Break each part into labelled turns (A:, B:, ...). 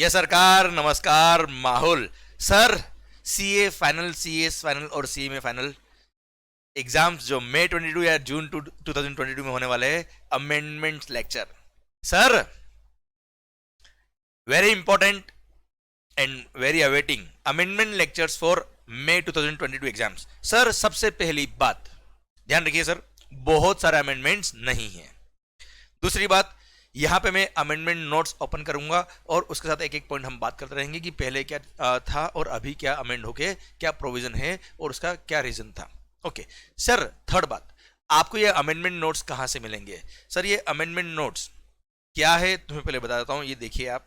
A: ये सरकार नमस्कार माहौल sir. CA final, CS final और सीएमए फाइनल एग्जाम्स जो मई 22 या जून 2022 में होने वाले हैं, amendment lecture sir, very important and very awaiting amendment lectures for May 2022 exams. Sir सबसे पहली बात ध्यान रखिए सर, बहुत सारे अमेंडमेंट्स नहीं है। दूसरी बात, यहां पे मैं अमेंडमेंट नोट्स ओपन करूंगा और उसके साथ एक एक पॉइंट हम बात करते रहेंगे कि पहले क्या था और अभी क्या अमेंड होके क्या प्रोविजन है और उसका क्या रीजन था। ओके सर, थर्ड बात, आपको ये अमेंडमेंट नोट्स कहां से मिलेंगे? सर ये अमेंडमेंट नोट्स क्या है तुम्हें पहले बता देता हूं, ये देखिए आप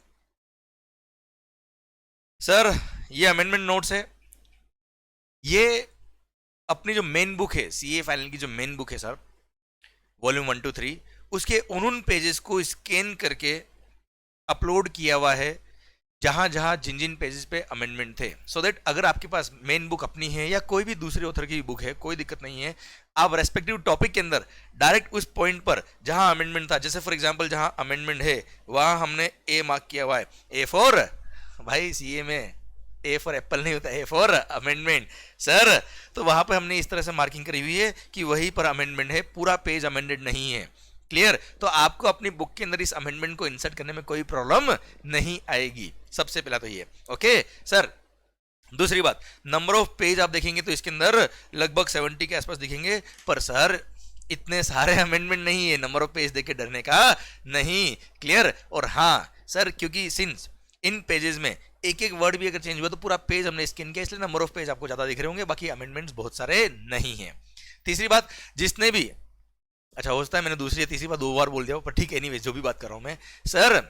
A: सर, ये अमेंडमेंट नोट्स है। ये अपनी जो मेन बुक है, सीए फाइनल की जो मेन बुक है सर, वॉल्यूम 1 to 3, उसके उन पेजेस को स्कैन करके अपलोड किया हुआ है जहां जहां जिन जिन पेजेस पे अमेंडमेंट थे, सो दैट अगर आपके पास मेन बुक अपनी है या कोई भी दूसरे ऑथर की बुक है, कोई दिक्कत नहीं है, आप रेस्पेक्टिव टॉपिक के अंदर डायरेक्ट उस पॉइंट पर जहां अमेंडमेंट था, जैसे फॉर एग्जांपल जहां अमेंडमेंट है वहां हमने ए मार्क किया हुआ है, ए फॉर भाई सीए में ए फॉर एप्पल नहीं होता, ए फॉर अमेंडमेंट सर, तो वहां पे हमने इस तरह से मार्किंग करी हुई है कि वहीं पर अमेंडमेंट है, पूरा पेज अमेंडेड नहीं है। क्लियर? तो आपको अपनी बुक के अंदर इस अमेंडमेंट को इंसर्ट करने में कोई प्रॉब्लम नहीं आएगी, सबसे पहला तो ये। ओके सर, दूसरी बात, नंबर ऑफ पेज आप देखेंगे तो इसके अंदर लगभग 70 के आसपास दिखेंगे, पर सर इतने सारे अमेंडमेंट नहीं है, नंबर ऑफ पेज देख के डरने का नहीं। क्लियर? और हाँ सर, क्योंकि सिंस इन पेजेस में एक एक वर्ड भी अगर चेंज हुआ तो पूरा पेज हमने स्कैन किया, इसलिए नंबर ऑफ पेज आपको ज्यादा दिख रहे होंगे, बाकी अमेंडमेंट्स बहुत सारे नहीं है। तीसरी बात, जिसने भी, अच्छा हो सकता है मैंने दूसरी या तीसरी बार 2 बार बोल दिया, पर ठीक है, एनीवेज जो भी बात कर रहा हूं मैं सर,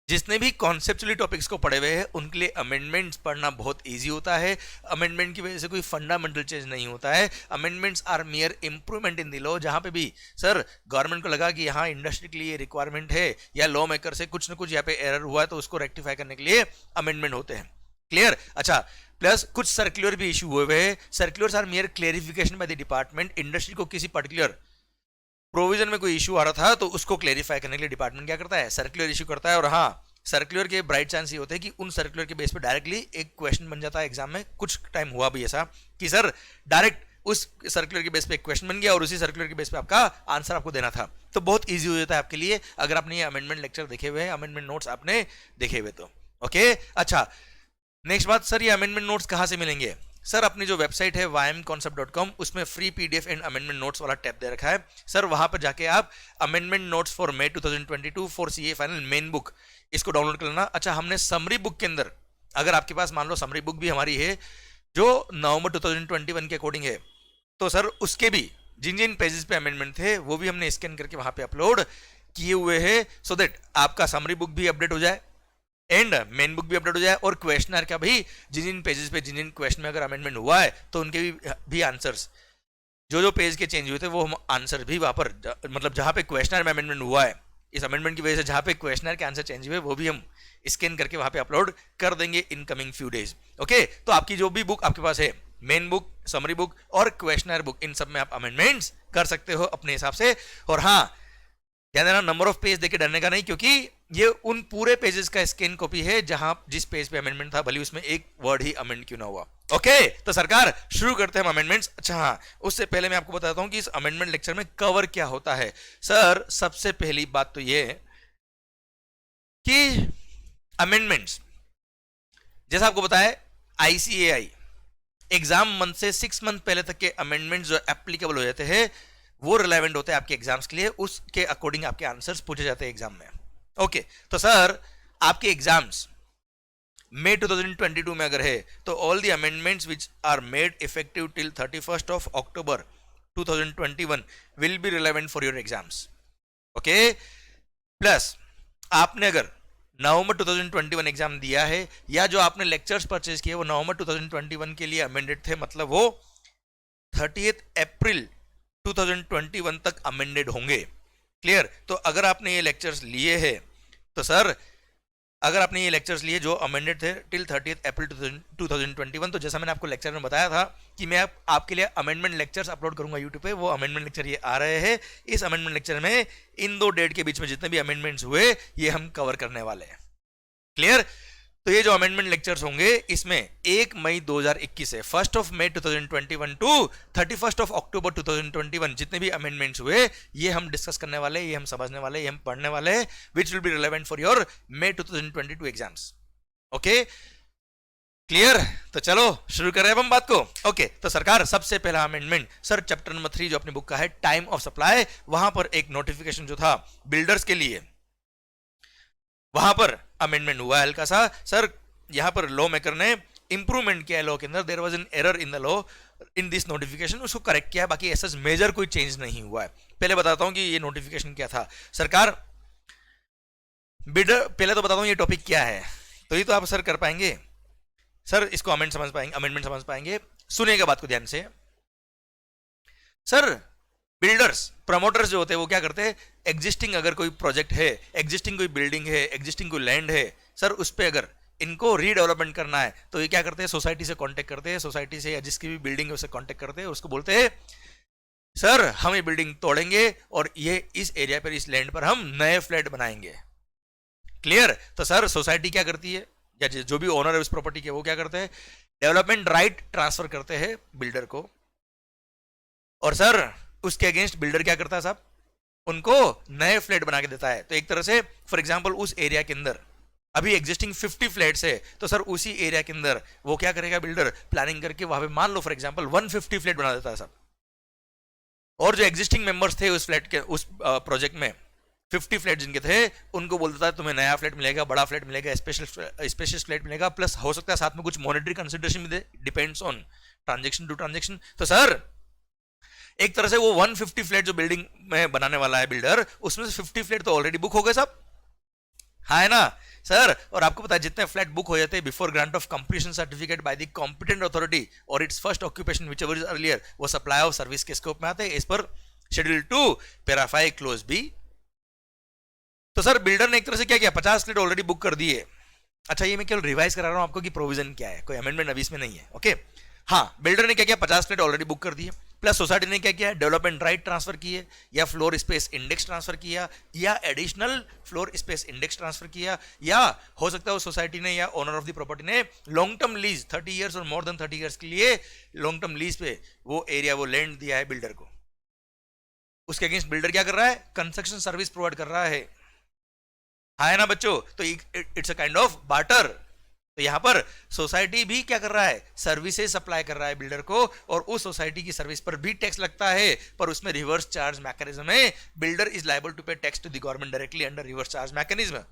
A: जिसने भी कॉन्सेप्चुअली टॉपिक्स को पढ़े हुए हैं उनके लिए अमेंडमेंट्स पढ़ना बहुत इजी होता है। अमेंडमेंट की वजह से कोई फंडामेंटल चेंज नहीं होता है। Amendments are mere improvement in the law, जहां पे भी सर गवर्नमेंट को लगा कि यहाँ इंडस्ट्री के लिए रिक्वायरमेंट है या लॉ मेकर से कुछ ना कुछ यहाँ पे एरर हुआ है तो उसको रेक्टिफाई करने के लिए अमेंडमेंट होते हैं। क्लियर? अच्छा, प्लस कुछ सर्कुलर भी इशू हुए हैं। Circulars are mere clarification by the department. Industry को किसी पर्टिकुलर प्रोविजन में कोई इशू आ रहा था तो उसको क्लेरिफाई करने के लिए डिपार्टमेंट क्या करता है, सर्कुलर इशू करता है। और हाँ, सर्कुलर के ब्राइट चांस ये होते हैं कि उन सर्कुलर के बेस पे डायरेक्टली एक क्वेश्चन बन जाता है एग्जाम में। कुछ टाइम हुआ भी ऐसा कि सर डायरेक्ट उस सर्कुलर के बेस पे एक क्वेश्चन बन गया और उसी सर्कुलर के बेस पे आपका आंसर आपको देना था, तो बहुत ईजी हो जाता है आपके लिए अगर आपने ये अमेंडमेंट लेक्चर देखे हुए हैं, अमेंडमेंट नोट्स आपने देखे हुए तो। ओके अच्छा, नेक्स्ट बात सर, ये अमेंडमेंट नोट्स कहां से मिलेंगे? सर अपनी जो वेबसाइट है ymconcept.com, उसमें free PDF and amendment notes वाला टैब दे रखा है सर, वहां पर जाके आप amendment notes for May 2022 for CA final main book इसको डाउनलोड कर लेना। अच्छा, हमने समरी बुक के अंदर, अगर आपके पास मान लो समरी बुक भी हमारी है जो नवंबर 2021 के अकॉर्डिंग है, तो सर उसके भी जिन जिन पेजेस पे अमेंडमेंट थे वो भी हमने स्कैन करके वहां पे अपलोड किए हुए हैं, सो दैट आपका समरी बुक भी अपडेट हो जाए एंड मेन बुक भी अपडेट हो जाए और क्वेश्चनर का भी जिन जिन पेजेस पे जिन जिन क्वेश्चन में अगर अमेंडमेंट हुआ है तो उनके भी आंसर्स, जो जो पेज के चेंज हुए थे वो हम आंसर भी वहां पर, मतलब जहां पे क्वेश्चनर में अमेंडमेंट हुआ है, इस अमेंडमेंट की वजह से जहां पे क्वेश्चनर के आंसर चेंज हुए वो भी हम स्कैन करके वहां पे अपलोड कर देंगे in coming few days. Okay, तो आपकी जो भी बुक आपके पास है, मेन बुक, समरी बुक और क्वेश्चनर बुक, इन सब में आप अमेंडमेंट्स कर सकते हो अपने हिसाब से। और हाँ, ध्यान देना, नंबर ऑफ पेज देके डरने का नहीं, क्योंकि ये उन पूरे पेजेस का स्कैन कॉपी है जहां जिस पेज पे अमेंडमेंट था, भले उसमें एक वर्ड ही अमेंड क्यों ना हुआ। ओके, तो सरकार शुरू करते हैं हम अमेंडमेंट्स। अच्छा हाँ, उससे पहले मैं आपको बताता हूं कि इस अमेंडमेंट लेक्चर में कवर क्या होता है। सर सबसे पहली बात तो ये है कि अमेंडमेंट्स, जैसा आपको बताया, आईसीएआई एग्जाम मंथ से 6 मंथ पहले तक के अमेंडमेंट्स जो एप्लीकेबल हो जाते हैं वो रिलेवेंट होते हैं आपके एग्जाम्स के लिए, उसके अकॉर्डिंग आपके आंसर्स पूछे जाते हैं एग्जाम में। ओके, तो सर आपके एग्जाम्स मई 2022 में अगर है तो all the amendments which are made effective till 31st of October 2021 will be relevant for your exams. Okay, plus आपने अगर नवंबर 2021 एग्जाम दिया है या जो आपने लेक्चर्स परचेज किए वो नवंबर 2021 के लिए अमेंडेड थे, मतलब वो 30th अप्रैल 2021 तक अमेंडेड होंगे। क्लियर? तो अगर आपने ये लेक्चर्स लिए हैं तो सर, अगर आपने ये लेक्चर्स लिए जो अमेंडेड थे टिल 30th अप्रैल 2021, तो जैसा मैंने आपको लेक्चर में बताया था कि मैं आपके लिए अमेंडमेंट लेक्चर्स अपलोड करूंगा यूट्यूब पे, वो अमेंडमेंट लेक्चर ये आ रहे हैं। इस अमेंडमेंट लेक्चर में इन 2 डेट के बीच में जितने भी अमेंडमेंट्स हुए ये हम कवर करने वाले हैं। क्लियर? तो ये जो अमेंडमेंट लेक्चर्स होंगे इसमें 1 मई 2021 से 1 मई 2021 टू 31 अक्टूबर 2021 जितने भी अमेंडमेंट्स हुए ये हम डिस्कस करने वाले, ये हम समझने वाले, ये हम पढ़ने वाले, which will be relevant for your May 2022 exams. Okay, clear? तो चलो शुरू करें अब हम बात को। ओके, तो सरकार सबसे पहला अमेंडमेंट सर चैप्टर नंबर 3 जो अपनी बुक का है टाइम ऑफ सप्लाई, वहां पर एक नोटिफिकेशन जो था बिल्डर्स के लिए, वहां पर अमेंडमेंट हुआ हल्का सा। सर यहां पर लॉ मेकर ने इंप्रूवमेंट किया है लॉ के अंदर, there was an error in the law in this notification, उसको करेक्ट किया है, बाकी ऐसा मेजर कोई चेंज नहीं हुआ है। पहले बताता हूं कि ये नोटिफिकेशन क्या था सरकार। बिल्डर, पहले तो बताता हूं ये टॉपिक क्या है, तो ये तो आप सर कर पाएंगे, सर इसको अमेंडमेंट समझ पाएंगे। सुनिएगा बात को ध्यान से। सर बिल्डर्स, प्रमोटर्स जो होते हैं वो क्या करते हैं, एग्जिस्टिंग अगर कोई प्रोजेक्ट है, एग्जिस्टिंग कोई बिल्डिंग है, एग्जिस्टिंग कोई लैंड है, सर उस पर अगर इनको रीडेवलपमेंट करना है तो ये क्या करते हैं, सोसाइटी से कांटेक्ट करते हैं, सोसाइटी से या जिसकी भी बिल्डिंग है उससे कांटेक्ट करते हैं, उसको बोलते हैं सर हम ये बिल्डिंग तोड़ेंगे और ये इस एरिया पर, इस लैंड पर हम नए फ्लैट बनाएंगे। क्लियर? तो सर सोसाइटी क्या करती है या जो भी ओनर है उस प्रॉपर्टी के, वो क्या करते हैं, डेवलपमेंट राइट ट्रांसफर करते हैं बिल्डर को, और सर उसके अगेंस्ट बिल्डर क्या करता है साहब, उनको नए फ्लैट बना के देता है। तो एक तरह से फॉर एग्जांपल उस एरिया के अंदर अभी एग्जिस्टिंग 50 फ्लैट्स है, तो सर उसी एरिया के अंदर वो क्या करेगा, बिल्डर प्लानिंग करके वहां पे मान लो फॉर एग्जांपल 150 फ्लैट बना देता है साहब, और जो एग्जिस्टिंग मेंबर्स थे उस फ्लैट के, उस प्रोजेक्ट में 50 फ्लैट जिनके थे, उनको बोलता है तुम्हें नया फ्लैट मिलेगा, बड़ा फ्लैट मिलेगा, स्पेशल फ्लैट मिलेगा, प्लस हो सकता है साथ में कुछ मॉनेटरी कंसिडरेशन भी दे, depends on transaction to transaction. तो सर एक तरह से वो 150 फ्लैट जो बिल्डिंग में बनाने वाला है बिल्डर, उसमें से 50 फ्लैट तो ऑलरेडी बुक हो गए साहब, हाँ है ना सर? और आपको पता है जितने फ्लैट बुक हो जाते हैं before grant of completion certificate by the competent authority और its first occupation whichever is earlier, वो सप्लाई ऑफ सर्विस के स्कोप में आते हैं as per schedule 2 para 5 clause B. तो सर बिल्डर ने एक तरह से क्या किया, 50 फ्लैट ऑलरेडी बुक कर दिए। अच्छा ये मैं केवल रिवाइज करा रहा हूं आपको कि प्रोविजन क्या है, कोई अमेंडमेंट अभी इसमें नहीं है। ओके हाँ, बिल्डर ने क्या किया, 50 फ्लैट ऑलरेडी बुक कर दिए, प्लस सोसाइटी ने क्या किया, डेवलपमेंट राइट ट्रांसफर किए, या फ्लोर स्पेस इंडेक्स ट्रांसफर किया, या additional floor space index transfer किया, या हो सकता है उस सोसाइटी ने या ओनर ऑफ द प्रॉपर्टी ने लॉन्ग टर्म लीज 30 इयर्स और मोर देन 30 इयर्स के लिए लॉन्ग टर्म लीज पे वो एरिया, वो लैंड दिया है बिल्डर को। उसके अगेंस्ट बिल्डर क्या कर रहा है, कंस्ट्रक्शन सर्विस प्रोवाइड कर रहा है, हाँ है ना बच्चों? तो it's a kind of barter. तो यहां पर सोसाइटी भी क्या कर रहा है, सर्विसेज सप्लाई कर रहा है बिल्डर को, और उस सोसाइटी की सर्विस पर भी टैक्स लगता है, पर उसमें रिवर्स चार्ज मैकेनिज्म है, builder is liable to pay tax to the government directly under reverse charge mechanism.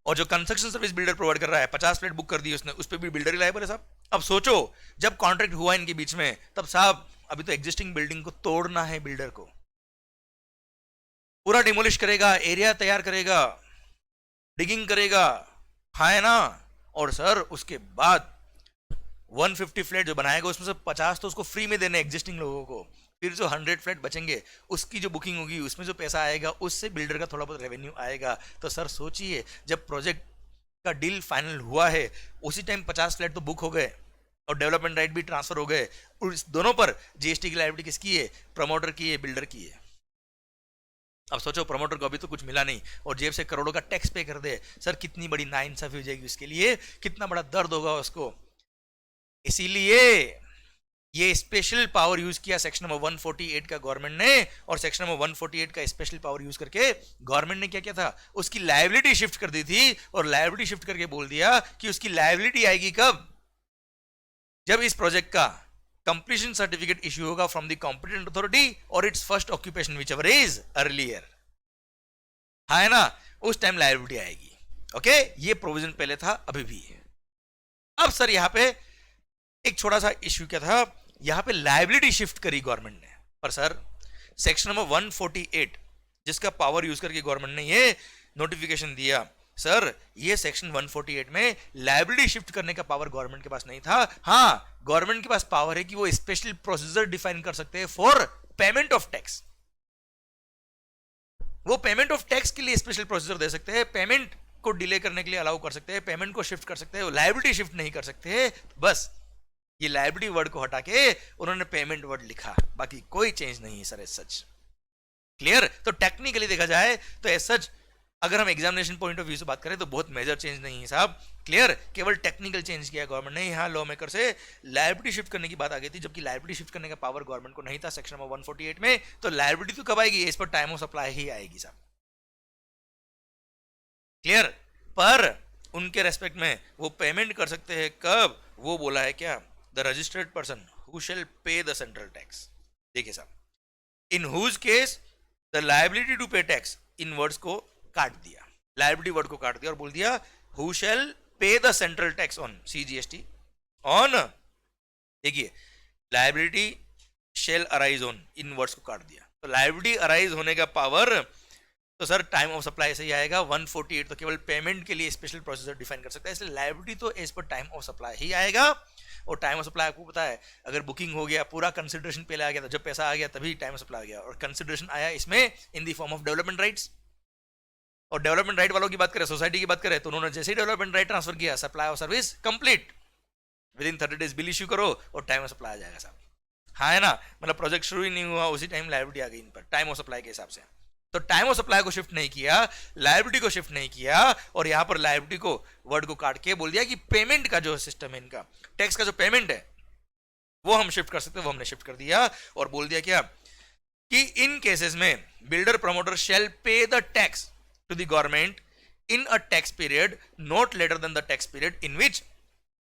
A: और जो कंस्ट्रक्शन सर्विस बिल्डर प्रोवाइड कर रहा है, 50 फ्लैट बुक कर दी उसने, उस पर भी बिल्डर ही लायबल है साहब। अब सोचो जब कॉन्ट्रैक्ट हुआ इनके बीच में, तब साहब अभी तो एग्जिस्टिंग बिल्डिंग को तोड़ना है बिल्डर को, पूरा डिमोलिश करेगा, एरिया तैयार करेगा, डिगिंग करेगा, हाँ है ना? और सर उसके बाद 150 फ्लैट जो बनाएगा उसमें से 50 तो उसको फ्री में देने एग्जिस्टिंग लोगों को, फिर जो 100 फ्लैट बचेंगे उसकी जो बुकिंग होगी उसमें जो पैसा आएगा उससे बिल्डर का थोड़ा बहुत रेवेन्यू आएगा। तो सर सोचिए जब प्रोजेक्ट का डील फाइनल हुआ है उसी टाइम 50 फ्लैट तो बुक हो गए और डेवलपमेंट राइट भी ट्रांसफर हो गए, और इस दोनों पर जीएसटी की लायबिलिटी किसकी है, प्रमोटर की है, बिल्डर की है। अब सोचो प्रमोटर को अभी तो कुछ मिला नहीं और जेब से करोड़ों का टैक्स पे कर दे, सर कितनी बड़ी नाइंसाफी हो जाएगी उसके लिए, कितना बड़ा दर्द होगा उसको। इसीलिए ये स्पेशल पावर यूज किया सेक्शन नंबर 148 का गवर्नमेंट ने, और सेक्शन नंबर 148 का स्पेशल पावर यूज करके गवर्नमेंट ने क्या किया था, उसकी लायबिलिटी शिफ्ट कर दी थी, और लायबिलिटी शिफ्ट करके बोल दिया कि उसकी लायबिलिटी आएगी कब, जब इस प्रोजेक्ट का कंप्लीशन सर्टिफिकेट इश्यू होगा फ्रॉम द कॉम्पिटेंट अथॉरिटी और its first occupation which ever is earlier, हाँ है ना, उस टाइम लायबिलिटी आएगी। ओके ये प्रोविजन पहले था, अभी भी है। अब सर यहां पे एक छोटा सा इश्यू क्या था, यहां पे लायबिलिटी शिफ्ट करी गवर्नमेंट ने, पर सर सेक्शन नंबर 148 जिसका पावर यूज करके गवर्नमेंट ने ये नोटिफिकेशन दिया, सर ये सेक्शन 148 में लायबिलिटी शिफ्ट करने का पावर गवर्नमेंट के पास नहीं था। हाँ गवर्नमेंट के पास पावर है कि वो स्पेशल प्रोसीजर डिफाइन कर सकते हैं फॉर पेमेंट ऑफ टैक्स, वो पेमेंट ऑफ टैक्स के लिए स्पेशल प्रोसीजर दे सकते हैं, पेमेंट को डिले करने के लिए अलाउ कर सकते हैं, पेमेंट को शिफ्ट कर सकते हैं, लायबिलिटी शिफ्ट नहीं कर सकते। बस ये लायबिलिटी वर्ड को हटा के उन्होंने पेमेंट वर्ड लिखा, बाकी कोई चेंज नहीं है सर एज सच। क्लियर? तो टेक्निकली देखा जाए तो एज सच अगर हम एग्जामिनेशन पॉइंट ऑफ व्यू से बात करें तो बहुत मेजर चेंज नहीं है साहब, क्लियर, केवल टेक्निकल चेंज किया गवर्नमेंट ने। यहाँ लॉ मेकर से लायबिलिटी शिफ्ट करने की बात आ गई थी, जबकि लायबिलिटी शिफ्ट करने का पावर गवर्नमेंट को नहीं था सेक्शन नंबर 148 में। तो लायबिलिटी तो कब आएगी, इस पर टाइम ऑफ सप्लाई ही आएगी साहब, क्लियर। पर उनके रेस्पेक्ट में वो पेमेंट कर सकते हैं कब, वो बोला है क्या, the registered person who shall pay the central tax. देखिए साहब, in whose case the liability to pay tax, in words को काट दिया, लायबिलिटी वर्ड को काट दिया और बोल दिया who shall pay the central tax on CGST ऑन, देखिए लायबिलिटी शेल अराइज ऑन, इन वर्ड्स को काट दिया। तो लायबिलिटी अराइज होने का पावर तो सर टाइम ऑफ सप्लाई से ही आएगा। 148 तो केवल पेमेंट के लिए स्पेशल प्रोसीजर डिफाइन कर सकता है, इसलिए लायबिलिटी तो as per time of supply ही आएगा। और टाइम ऑफ सप्लाई आपको पता है, अगर बुकिंग हो गया, पूरा कंसिडरेशन पहले आ गया था, जब पैसा आ गया तभी टाइम ऑफ सप्लाई आ गया, और कंसिडरेशन आया इसमें in the form of development rights. और डेवलपमेंट राइट वालों की बात करें, सोसाइटी की बात करें, तो उन्होंने जैसे ही डेवलपमेंट राइट ट्रांसफर किया, supply of service complete, with in 30 days bill issue करो और टाइम ऑफ सप्लाई आ जाएगा साहब। हाँ है ना, मतलब प्रोजेक्ट शुरू ही नहीं हुआ उसी टाइम लायबिलिटी आ गई इन पर टाइम ऑफ सप्लाई के हिसाब से। तो टाइम ऑफ सप्लाई को शिफ्ट नहीं किया, लायबिलिटी को शिफ्ट नहीं किया, और यहां पर लायबिलिटी को वर्ड को काट के बोल दिया कि पेमेंट का जो सिस्टम है, इनका टैक्स का जो पेमेंट है वो हम शिफ्ट कर सकते हैं, वो हमने शिफ्ट कर दिया। और बोल दिया क्या कि इन केसेस में builder promoter shall pay the tax to the government in a tax period not later than the tax period in which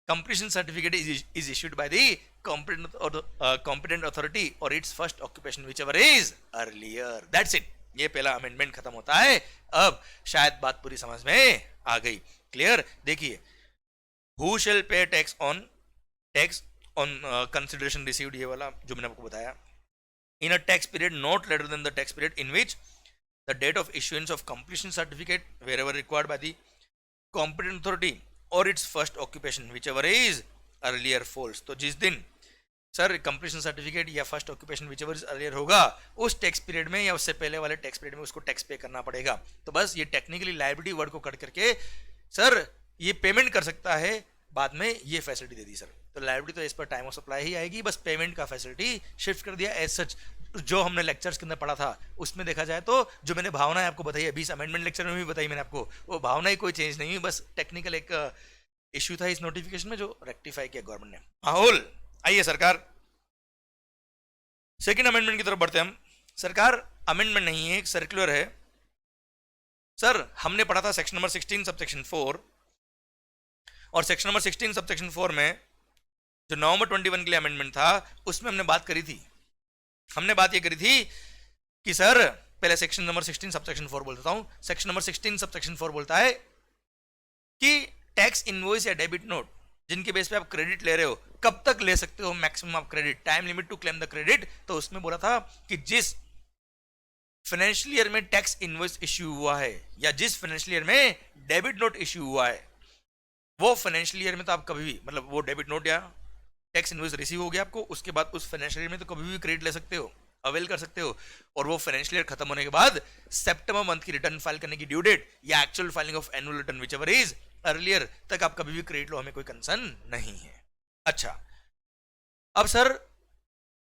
A: completion certificate is issued by the competent authority or its first occupation whichever is earlier. That's it. ये पहला amendment खत्म होता है। अब शायद बात पूरी समझ में आ गई, क्लियर। देखिए, who shall pay tax on consideration received, ये वाला जो मैंने आपको बताया, in a tax period not later than the tax period in which the date of issuance of completion certificate wherever required by the competent authority or its first occupation whichever is earlier falls। तो जिस दिन sir completion certificate या first occupation whichever is earlier होगा, उस tax period में या उससे पहले वाले टैक्स पीरियड में उसको टैक्स पे करना पड़ेगा। तो बस ये टेक्निकली लायबिलिटी वर्ड को कट करके सर ये पेमेंट कर सकता है, बाद में ये फैसिलिटी दे दी सर। तो लायबिलिटी तो इस पर टाइम ऑफ सप्लाई ही आएगी, बस पेमेंट का फैसिलिटी शिफ्ट कर दिया एज सच। जो हमने लेक्चर्स के अंदर पढ़ा था उसमें देखा जाए तो जो मैंने भावनाएं आपको बताई है, 20 अमेंडमेंट लेक्चर में भी बताई मैंने आपको, वो भावनाएं कोई चेंज नहीं हुई, बस टेक्निकल एक इश्यू था इस नोटिफिकेशन में जो रेक्टिफाई किया गवर्नमेंट ने। माहौल, आइए सरकार सेकेंड अमेंडमेंट की तरफ बढ़ते हैं हम। सरकार अमेंडमेंट नहीं है, एक सर्कुलर है। सर हमने पढ़ा था सेक्शन नंबर 16 सबसेक्शन 4, और सेक्शन नंबर 16 सबसेक्शन 4 में जो नवंबर 21 के लिए अमेंडमेंट था उसमें हमने बात करी थी, हमने बात ये करी थी कि सर पहले सेक्शन नंबर 16 सबसेक्शन 4 बोलता हूं। सेक्शन नंबर 16 सबसेक्शन 4 बोलता है कि टैक्स इनवॉइस या डेबिट नोट जिनके बेस पे आप क्रेडिट ले रहे हो, कब तक ले सकते हो मैक्सिमम आप credit, time limit to claim the credit. तो उसमें बोला था कि जिस फाइनेंशियल ईयर में टैक्स इनवॉइस इश्यू हुआ है या जिस फाइनेंशियल ईयर में डेबिट नोट इश्यू हुआ है, वो फाइनेंशियल ईयर में तो आप कभी भी, मतलब वो डेबिट नोट या टैक्स इनवॉइस रिसीव हो गया आपको, उसके बाद उस फाइनेंशियल ईयर में तो कभी भी क्रेडिट ले सकते हो, अवेल कर सकते हो। और वो फाइनेंशियल ईयर खत्म होने के बाद सितंबर मंथ की रिटर्न फाइल करने की ड्यू डेट या actual filing of annual return whichever is earlier तक आप कभी भी क्रेडिट लो, हमें कोई कंसर्न नहीं है। अच्छा, अब सर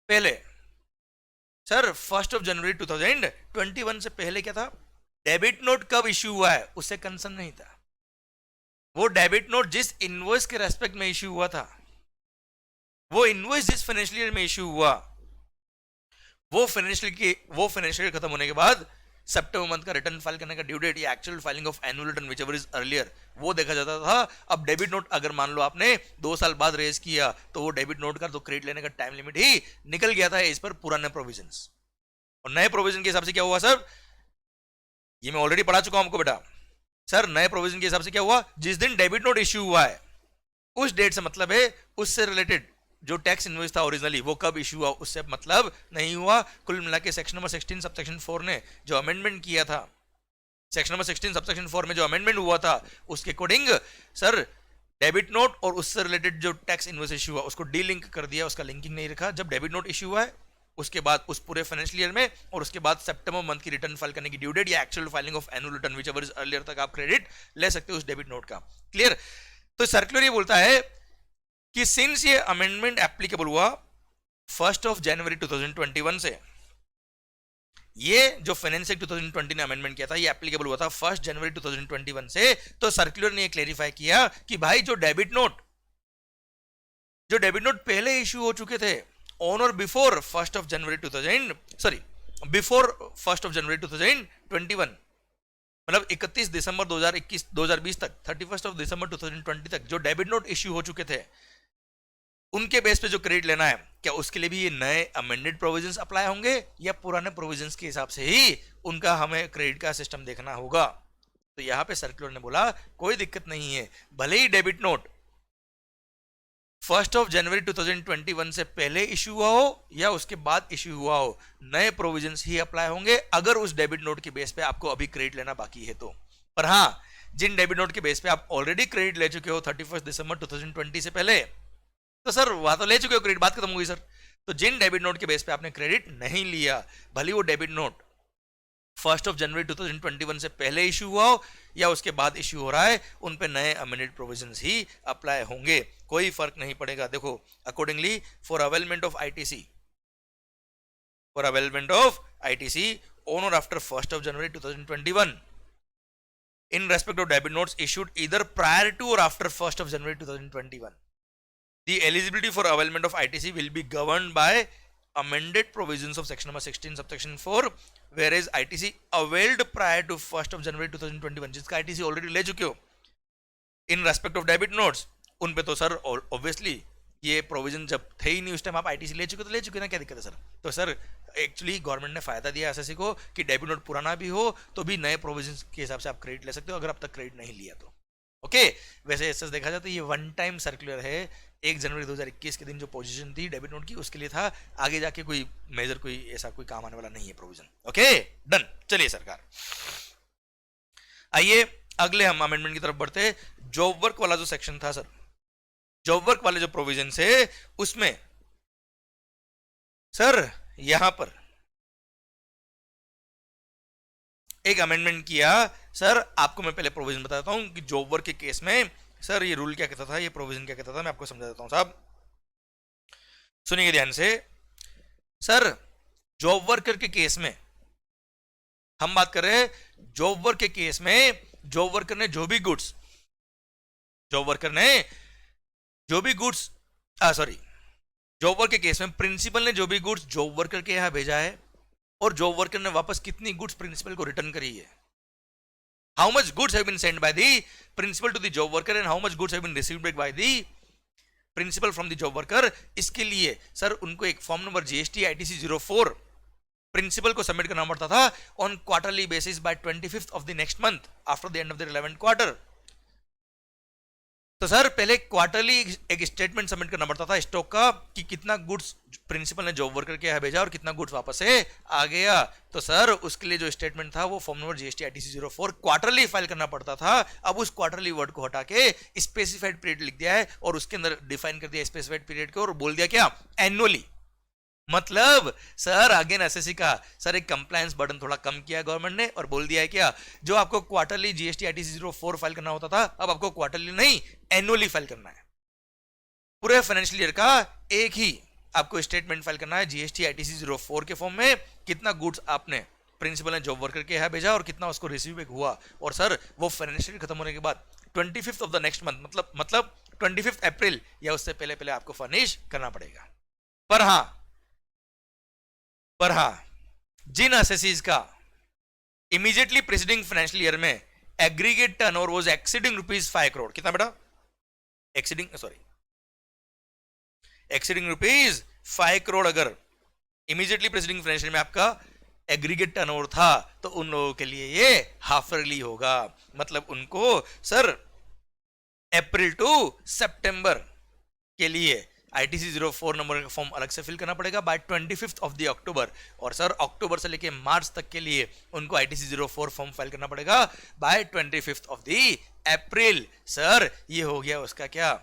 A: पहले सर 1 जनवरी 2021 से पहले क्या था, डेबिट नोट कब इश्यू हुआ है उससे कंसर्न नहीं था। वो डेबिट नोट जिस इनवॉइस के रेस्पेक्ट में इश्यू हुआ था, वो इनवॉइस जिस फाइनेंशियल ईयर में इश्यू हुआ, वो फाइनेंशियल ईयर खत्म होने के बाद सितंबर मंथ का रिटर्न फाइल करने का ड्यू डेट या actual filing of annual return whichever is earlier, वो देखा जाता था। अब डेबिट नोट अगर मान लो आपने 2 साल बाद रेज किया तो वो डेबिट नोट का तो क्रेडिट लेने का टाइम लिमिट ही निकल गया था इस पर पुराने प्रोविजंस। और नए प्रोविजन के हिसाब से क्या हुआ सर, ये मैं ऑलरेडी पढ़ा चुका हूं आपको बेटा। सर नए प्रोविजन के हिसाब से क्या हुआ, जिस दिन डेबिट नोट इश्यू हुआ है उस डेट से मतलब है उससे रिलेटेड जो टैक्स इनवॉइस था ओरिजिनली वो कब इशू हुआ उससे मतलब नहीं हुआ। कुल मिला के सेक्शन नंबर 16 सबसेक्शन 4 ने जो अमेंडमेंट किया था, सेक्शन नंबर 16 सबसेक्शन 4 में जो अमेंडमेंट हुआ था उसके अकॉर्डिंग सर डेबिट नोट और उससे रिलेटेड जो टैक्स इनवॉइस इशू हुआ उसको डी लिंक कर दिया, उसका लिंकिंग नहीं रखा। जब डेबिट नोट इशू हुआ है उसके बाद उस पूरे फाइनेंशियल ईयर में और उसके बाद सितंबर मंथ की रिटर्न फाइल करने की ड्यू डेट या actual filing of annual return whichever is earlier तक आप क्रेडिट ले सकते हो उस डेबिट नोट का। क्लियर। तो सर्कुलर ये बोलता है कि सिंस ये अमेंडमेंट एप्लीकेबल हुआ 1 जनवरी 2021 से, ये जो फाइनेंस एक्ट 2020 ने अमेंडमेंट किया था ये एप्लीकेबल हुआ था 1 जनवरी 2021 से। तो सर्कुलर ने ये क्लेरिफाई किया कि भाई जो डेबिट नोट पहले इश्यू हो चुके थे ऑन और बिफोर 1 जनवरी 2021, मतलब 31 दिसंबर 2020 तक 31 दिसंबर 2020 तक जो डेबिट नोट इश्यू हो चुके थे उनके बेस पे जो क्रेडिट लेना है, क्या उसके लिए भी ये नए अमेंडेड प्रोविजंस अप्लाई होंगे या पुराने प्रोविजंस के हिसाब से ही उनका हमें क्रेडिट का सिस्टम देखना होगा? तो यहां पे सर्कुलर ने बोला कोई दिक्कत नहीं है, भले ही डेबिट नोट 1 जनवरी 2021 से पहले इश्यू हुआ हो या उसके बाद इश्यू हुआ हो, नए प्रोविजंस ही अप्लाई होंगे अगर उस डेबिट नोट के बेस पे आपको अभी क्रेडिट लेना बाकी है तो। पर हाँ, जिन डेबिट नोट के बेस पे आप ऑलरेडी क्रेडिट ले चुके हो 31 दिसंबर 2020 से पहले, तो सर वहां तो ले चुके हो क्रेडिट, बात खत्म हो गई सर। तो जिन डेबिट नोट के बेस पे आपने क्रेडिट नहीं लिया, भले वो डेबिट नोट 1 जनवरी 2021 से पहले इश्यू हुआ हो या उसके बाद इश्यू हो रहा है, उन पे नए अमेंडेड प्रोविजंस ही अप्लाई होंगे, कोई फर्क नहीं पड़ेगा। देखो, accordingly for availment of ITC on और after 1 January 2021 in respect of debit notes issued either prior to or after 1 January 2021, the eligibility for availment of ITC will be governed by amended provisions of section number 16 subsection 4, whereas ITC availed prior to 1 January 2021 जिसका ITC already ले चुके हो in respect of debit notes, उन पे तो sir obviously ये provision जब थे ही नहीं उस टाइम आप आईटीसी ले चुके तो ले चुके ना, क्या दिक्कत है सर? तो सर एक्चुअली गवर्नमेंट ने फायदा दिया एसएससी को कि डेबिट नोट पुराना भी हो तो भी नए प्रोविजन के हिसाब से आप क्रेडिट ले सकते हो अगर अब तक क्रेडिट नहीं लिया तो। ओके, वैसे ऐसा देखा जाए तो ये वन टाइम सर्कुलर है, 1 जनवरी 2021 के दिन जो पोजीशन थी डेबिट नोट की उसके लिए था, आगे जाके कोई मेजर कोई ऐसा कोई काम आने वाला नहीं है प्रोविजन। Okay done. चलिए सरकार, आइए अगले हम अमेंडमेंट की तरफ बढ़ते। जॉब वर्क वाला जो सेक्शन था सर, जॉब वर्क वाले जो प्रोविजन है उसमें सर यहां पर एक अमेंडमेंट किया। सर आपको मैं पहले प्रोविजन बताता हूं कि जॉब वर्क के केस में सर ये रूल क्या कहता था, ये प्रोविजन क्या कहता था, मैं आपको समझा देता हूं साहब, सुनिए ध्यान से। सर जॉब वर्कर के केस में हम बात कर रहे हैं, जॉब वर्क के केस में जॉब वर्कर ने जो भी गुड्स जॉब वर्क के केस में प्रिंसिपल ने जो भी गुड्स जॉब वर्कर के यहां भेजा है और जॉब वर्कर ने वापस कितनी गुड्स प्रिंसिपल को रिटर्न करी है, how much goods have been sent by the principal to the job worker and how much goods have been received back by the principal from the job worker, इसके लिए sir उनको एक form number GST ITC 04 principal को submit करना पड़ता था on quarterly basis by 25th of the next month after the end of the 11th quarter. तो sir पहले क्वार्टरली एक स्टेटमेंट सबमिट करना पड़ता था स्टॉक का कि कितना गुड्स प्रिंसिपल ने जॉब वर्कर के यहां भेजा और कितना गुड्स वापस से आ गया। तो सर उसके लिए जो स्टेटमेंट था वो form number GST ITC 04 quarterly file करना पड़ता था। अब उस क्वार्टरली वर्ड को हटा के स्पेसिफाइड पीरियड लिख दिया है और उसके अंदर डिफाइन कर दिया स्पेसिफाइड पीरियड को और बोल दिया क्या, एनुअली। मतलब सर अगेन एसएससी का सर एक कंप्लायंस बर्डन थोड़ा कम किया गवर्नमेंट ने और बोल दिया है क्या, जो आपको क्वार्टरली जीएसटी आईटीसी 04 फाइल करना होता था अब आपको क्वार्टरली नहीं एनुअली फाइल करना है। पूरे फाइनेंशियल ईयर का एक ही आपको स्टेटमेंट फाइल करना है जीएसटी आईटीसी 04 के फॉर्म में, कितना गुड्स आपने प्रिंसिपल ने जॉब वर्कर के यहां भेजा और कितना उसको रिसीव बैक हुआ। और सर वो फाइनेंशियल खत्म होने के बाद 25th of the next month मतलब 25 अप्रैल या उससे पहले पहले आपको फर्निश करना पड़ेगा। पर हाँ जिन एसएससीज का इमीडिएटली प्रीसीडिंग फाइनेंशियल ईयर में aggregate turnover was exceeding ₹5 crore, कितना बेटा एक्सीडिंग रुपीज 5 करोड़ अगर इमीडिएटली प्रीसीडिंग फाइनेंशियल में आपका एग्रीगेट टर्नओवर था तो उन लोगों के लिए ये हाफ ईयरली होगा। मतलब उनको सर अप्रैल टू सितंबर के लिए आईटीसी 04 नंबर का फॉर्म अलग से फिल करना पड़ेगा by 25th of the October, और सर अक्टूबर से लेके मार्च तक के लिए उनको आईटीसी 04 फॉर्म फाइल करना पड़ेगा by 25th of the April. Sir ये हो गया उसका क्या,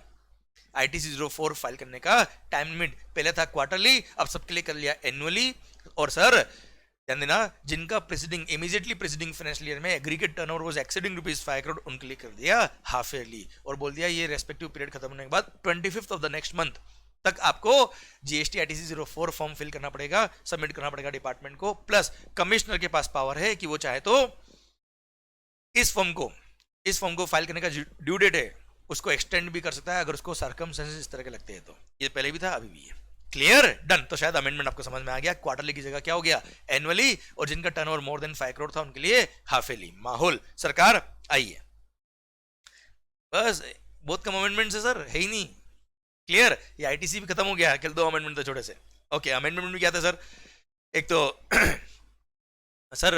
A: आईटीसी 04 फाइल करने का टाइम लिमिट। पहले था क्वार्टरली, अब सबके लिए कर लिया एनुअली। और सर ध्यान देना, जिनका preceding immediately preceding financial year में aggregate turnover was exceeding ₹5 crore उनके लिए कर दिया हाफ ईयरली और बोल दिया ये रेस्पेक्टिव पीरियड खत्म होने के बाद 25th of the next month तक आपको जीएसटी आईटीसी 04 फॉर्म फिल करना पड़ेगा, सबमिट करना पड़ेगा डिपार्टमेंट को, प्लस कमिश्नर के पास पावर है कि वो चाहे तो इस फॉर्म को फाइल करने का ड्यू डेट है उसको एक्सटेंड भी कर सकता है अगर उसको सर्कमस्टेंसेस इस तरह के लगते हैं तो। ये पहले भी था, अभी भी है। Clear, done. तो शायद अमेंडमेंट आपको समझ में आ गया। क्वार्टरली की जगह क्या हो गया, एनुअली, और जिनका टर्नओवर मोर देन 5 करोड़ था उनके लिए हाफेली। माहौल सरकार आइए, बस बहुत कम अमेंडमेंट है सर, है ही नहीं। क्लियर, ये आईटीसी भी खत्म हो गया, केवल 2 अमेंडमेंट थे छोटे से। ओके, अमेंडमेंट में क्या था सर, एक तो सर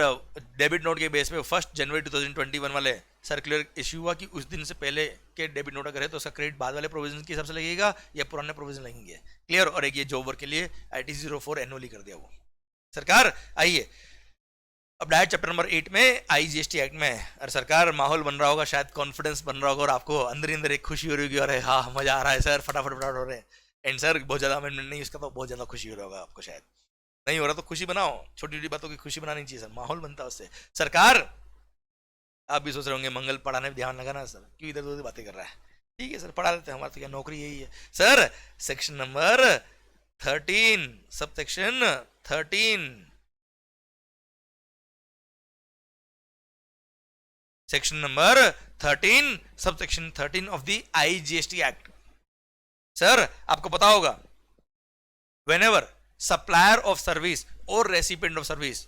A: डेबिट नोट के बेस पे 1 जनवरी 2021 वाले सर्कुलर इश्यू हुआ कि उस दिन से पहले के डेबिट नोट अगर है तो उसका क्रेडिट बाद वाले प्रोविजन के हिसाब से लगेगा या पुराने प्रोविजन लगेंगे। क्लियर, और एक ये जॉब वर्क के लिए आईटीसी 04 एनुअली कर दिया वो। सरकार आइए, अब डायरेक्ट चैप्टर नंबर 8 में आईजीएसटी एक्ट में, और सरकार माहौल बन रहा होगा, शायद कॉन्फिडेंस बन रहा होगा और आपको अंदर ही अंदर एक खुशी हो रही होगी, अरे हाँ मजा आ रहा है सर, फटाफट फटाफट हो रहे हैं। एंड सर बहुत ज्यादा अमेंडमेंट नहीं, उसका तो बहुत ज्यादा खुशी हो रहा होगा आपको, शायद नहीं हो रहा तो खुशी बनाओ, छोटी छोटी बातों की खुशी बनानी चाहिए सर, माहौल बनता है उससे। सरकार आप भी सोच रहे होंगे मंगल पढ़ाने में ध्यान लगाना सर, क्यों इधर उधर बातें कर रहा है। ठीक है सर, पढ़ा लेते हैं, हमारी तो क्या नौकरी यही है sir. Section number 13 sub section 13 section number 13 sub section 13 of the IGST act. Sir आपको पता होगा, whenever supplier of service or recipient of service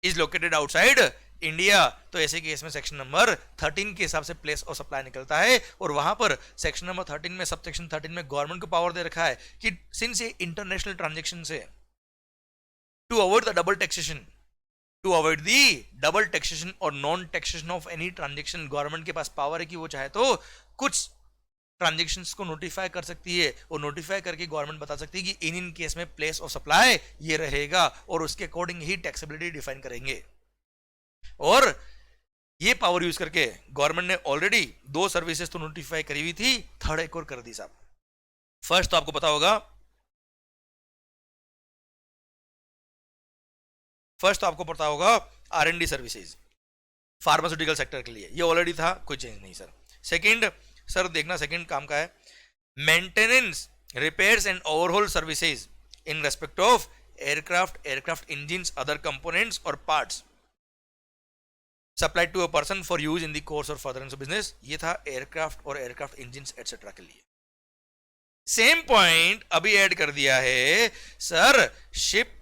A: is located outside India, तो ऐसे केस में सेक्शन नंबर 13 के हिसाब से प्लेस ऑफ सप्लाई निकलता है, और वहां पर सेक्शन नंबर 13 में सब सेक्शन 13 में गवर्नमेंट को पावर दे रखा है कि सिंस ये इंटरनेशनल ट्रांजेक्शन से to avoid the double taxation, to avoid the double taxation और non taxation of any transaction, government के पास पावर है कि वो चाहे तो कुछ ट्रांजेक्शंस को नोटिफाई कर सकती है, और नोटिफाई करके गवर्नमेंट बता सकती है कि इन केस में प्लेस ऑफ सप्लाई ये रहेगा, और उसके अकॉर्डिंग ही टैक्सेबिलिटी डिफाइन करेंगे। और ये पावर यूज करके गवर्नमेंट ने ऑलरेडी 2 सर्विसेज तो नोटिफाई करी हुई थी, थर्ड एक और कर दी साहब। फर्स्ट तो आपको पता होगा, R&D सर्विसेज फार्मास्यूटिकल सेक्टर के लिए, ये ऑलरेडी था, कोई चेंज नहीं सर। सेकंड सर देखना, सेकंड काम का है maintenance, repairs and overhaul services in respect of aircraft engines, other components और parts supplied to a person for use in the course और फर्दरेंस ऑफ बिजनेस। ये था एयरक्राफ्ट और एयरक्राफ्ट इंजिन्स एटसेट्रा के लिए। सेम पॉइंट अभी add कर दिया है sir, ship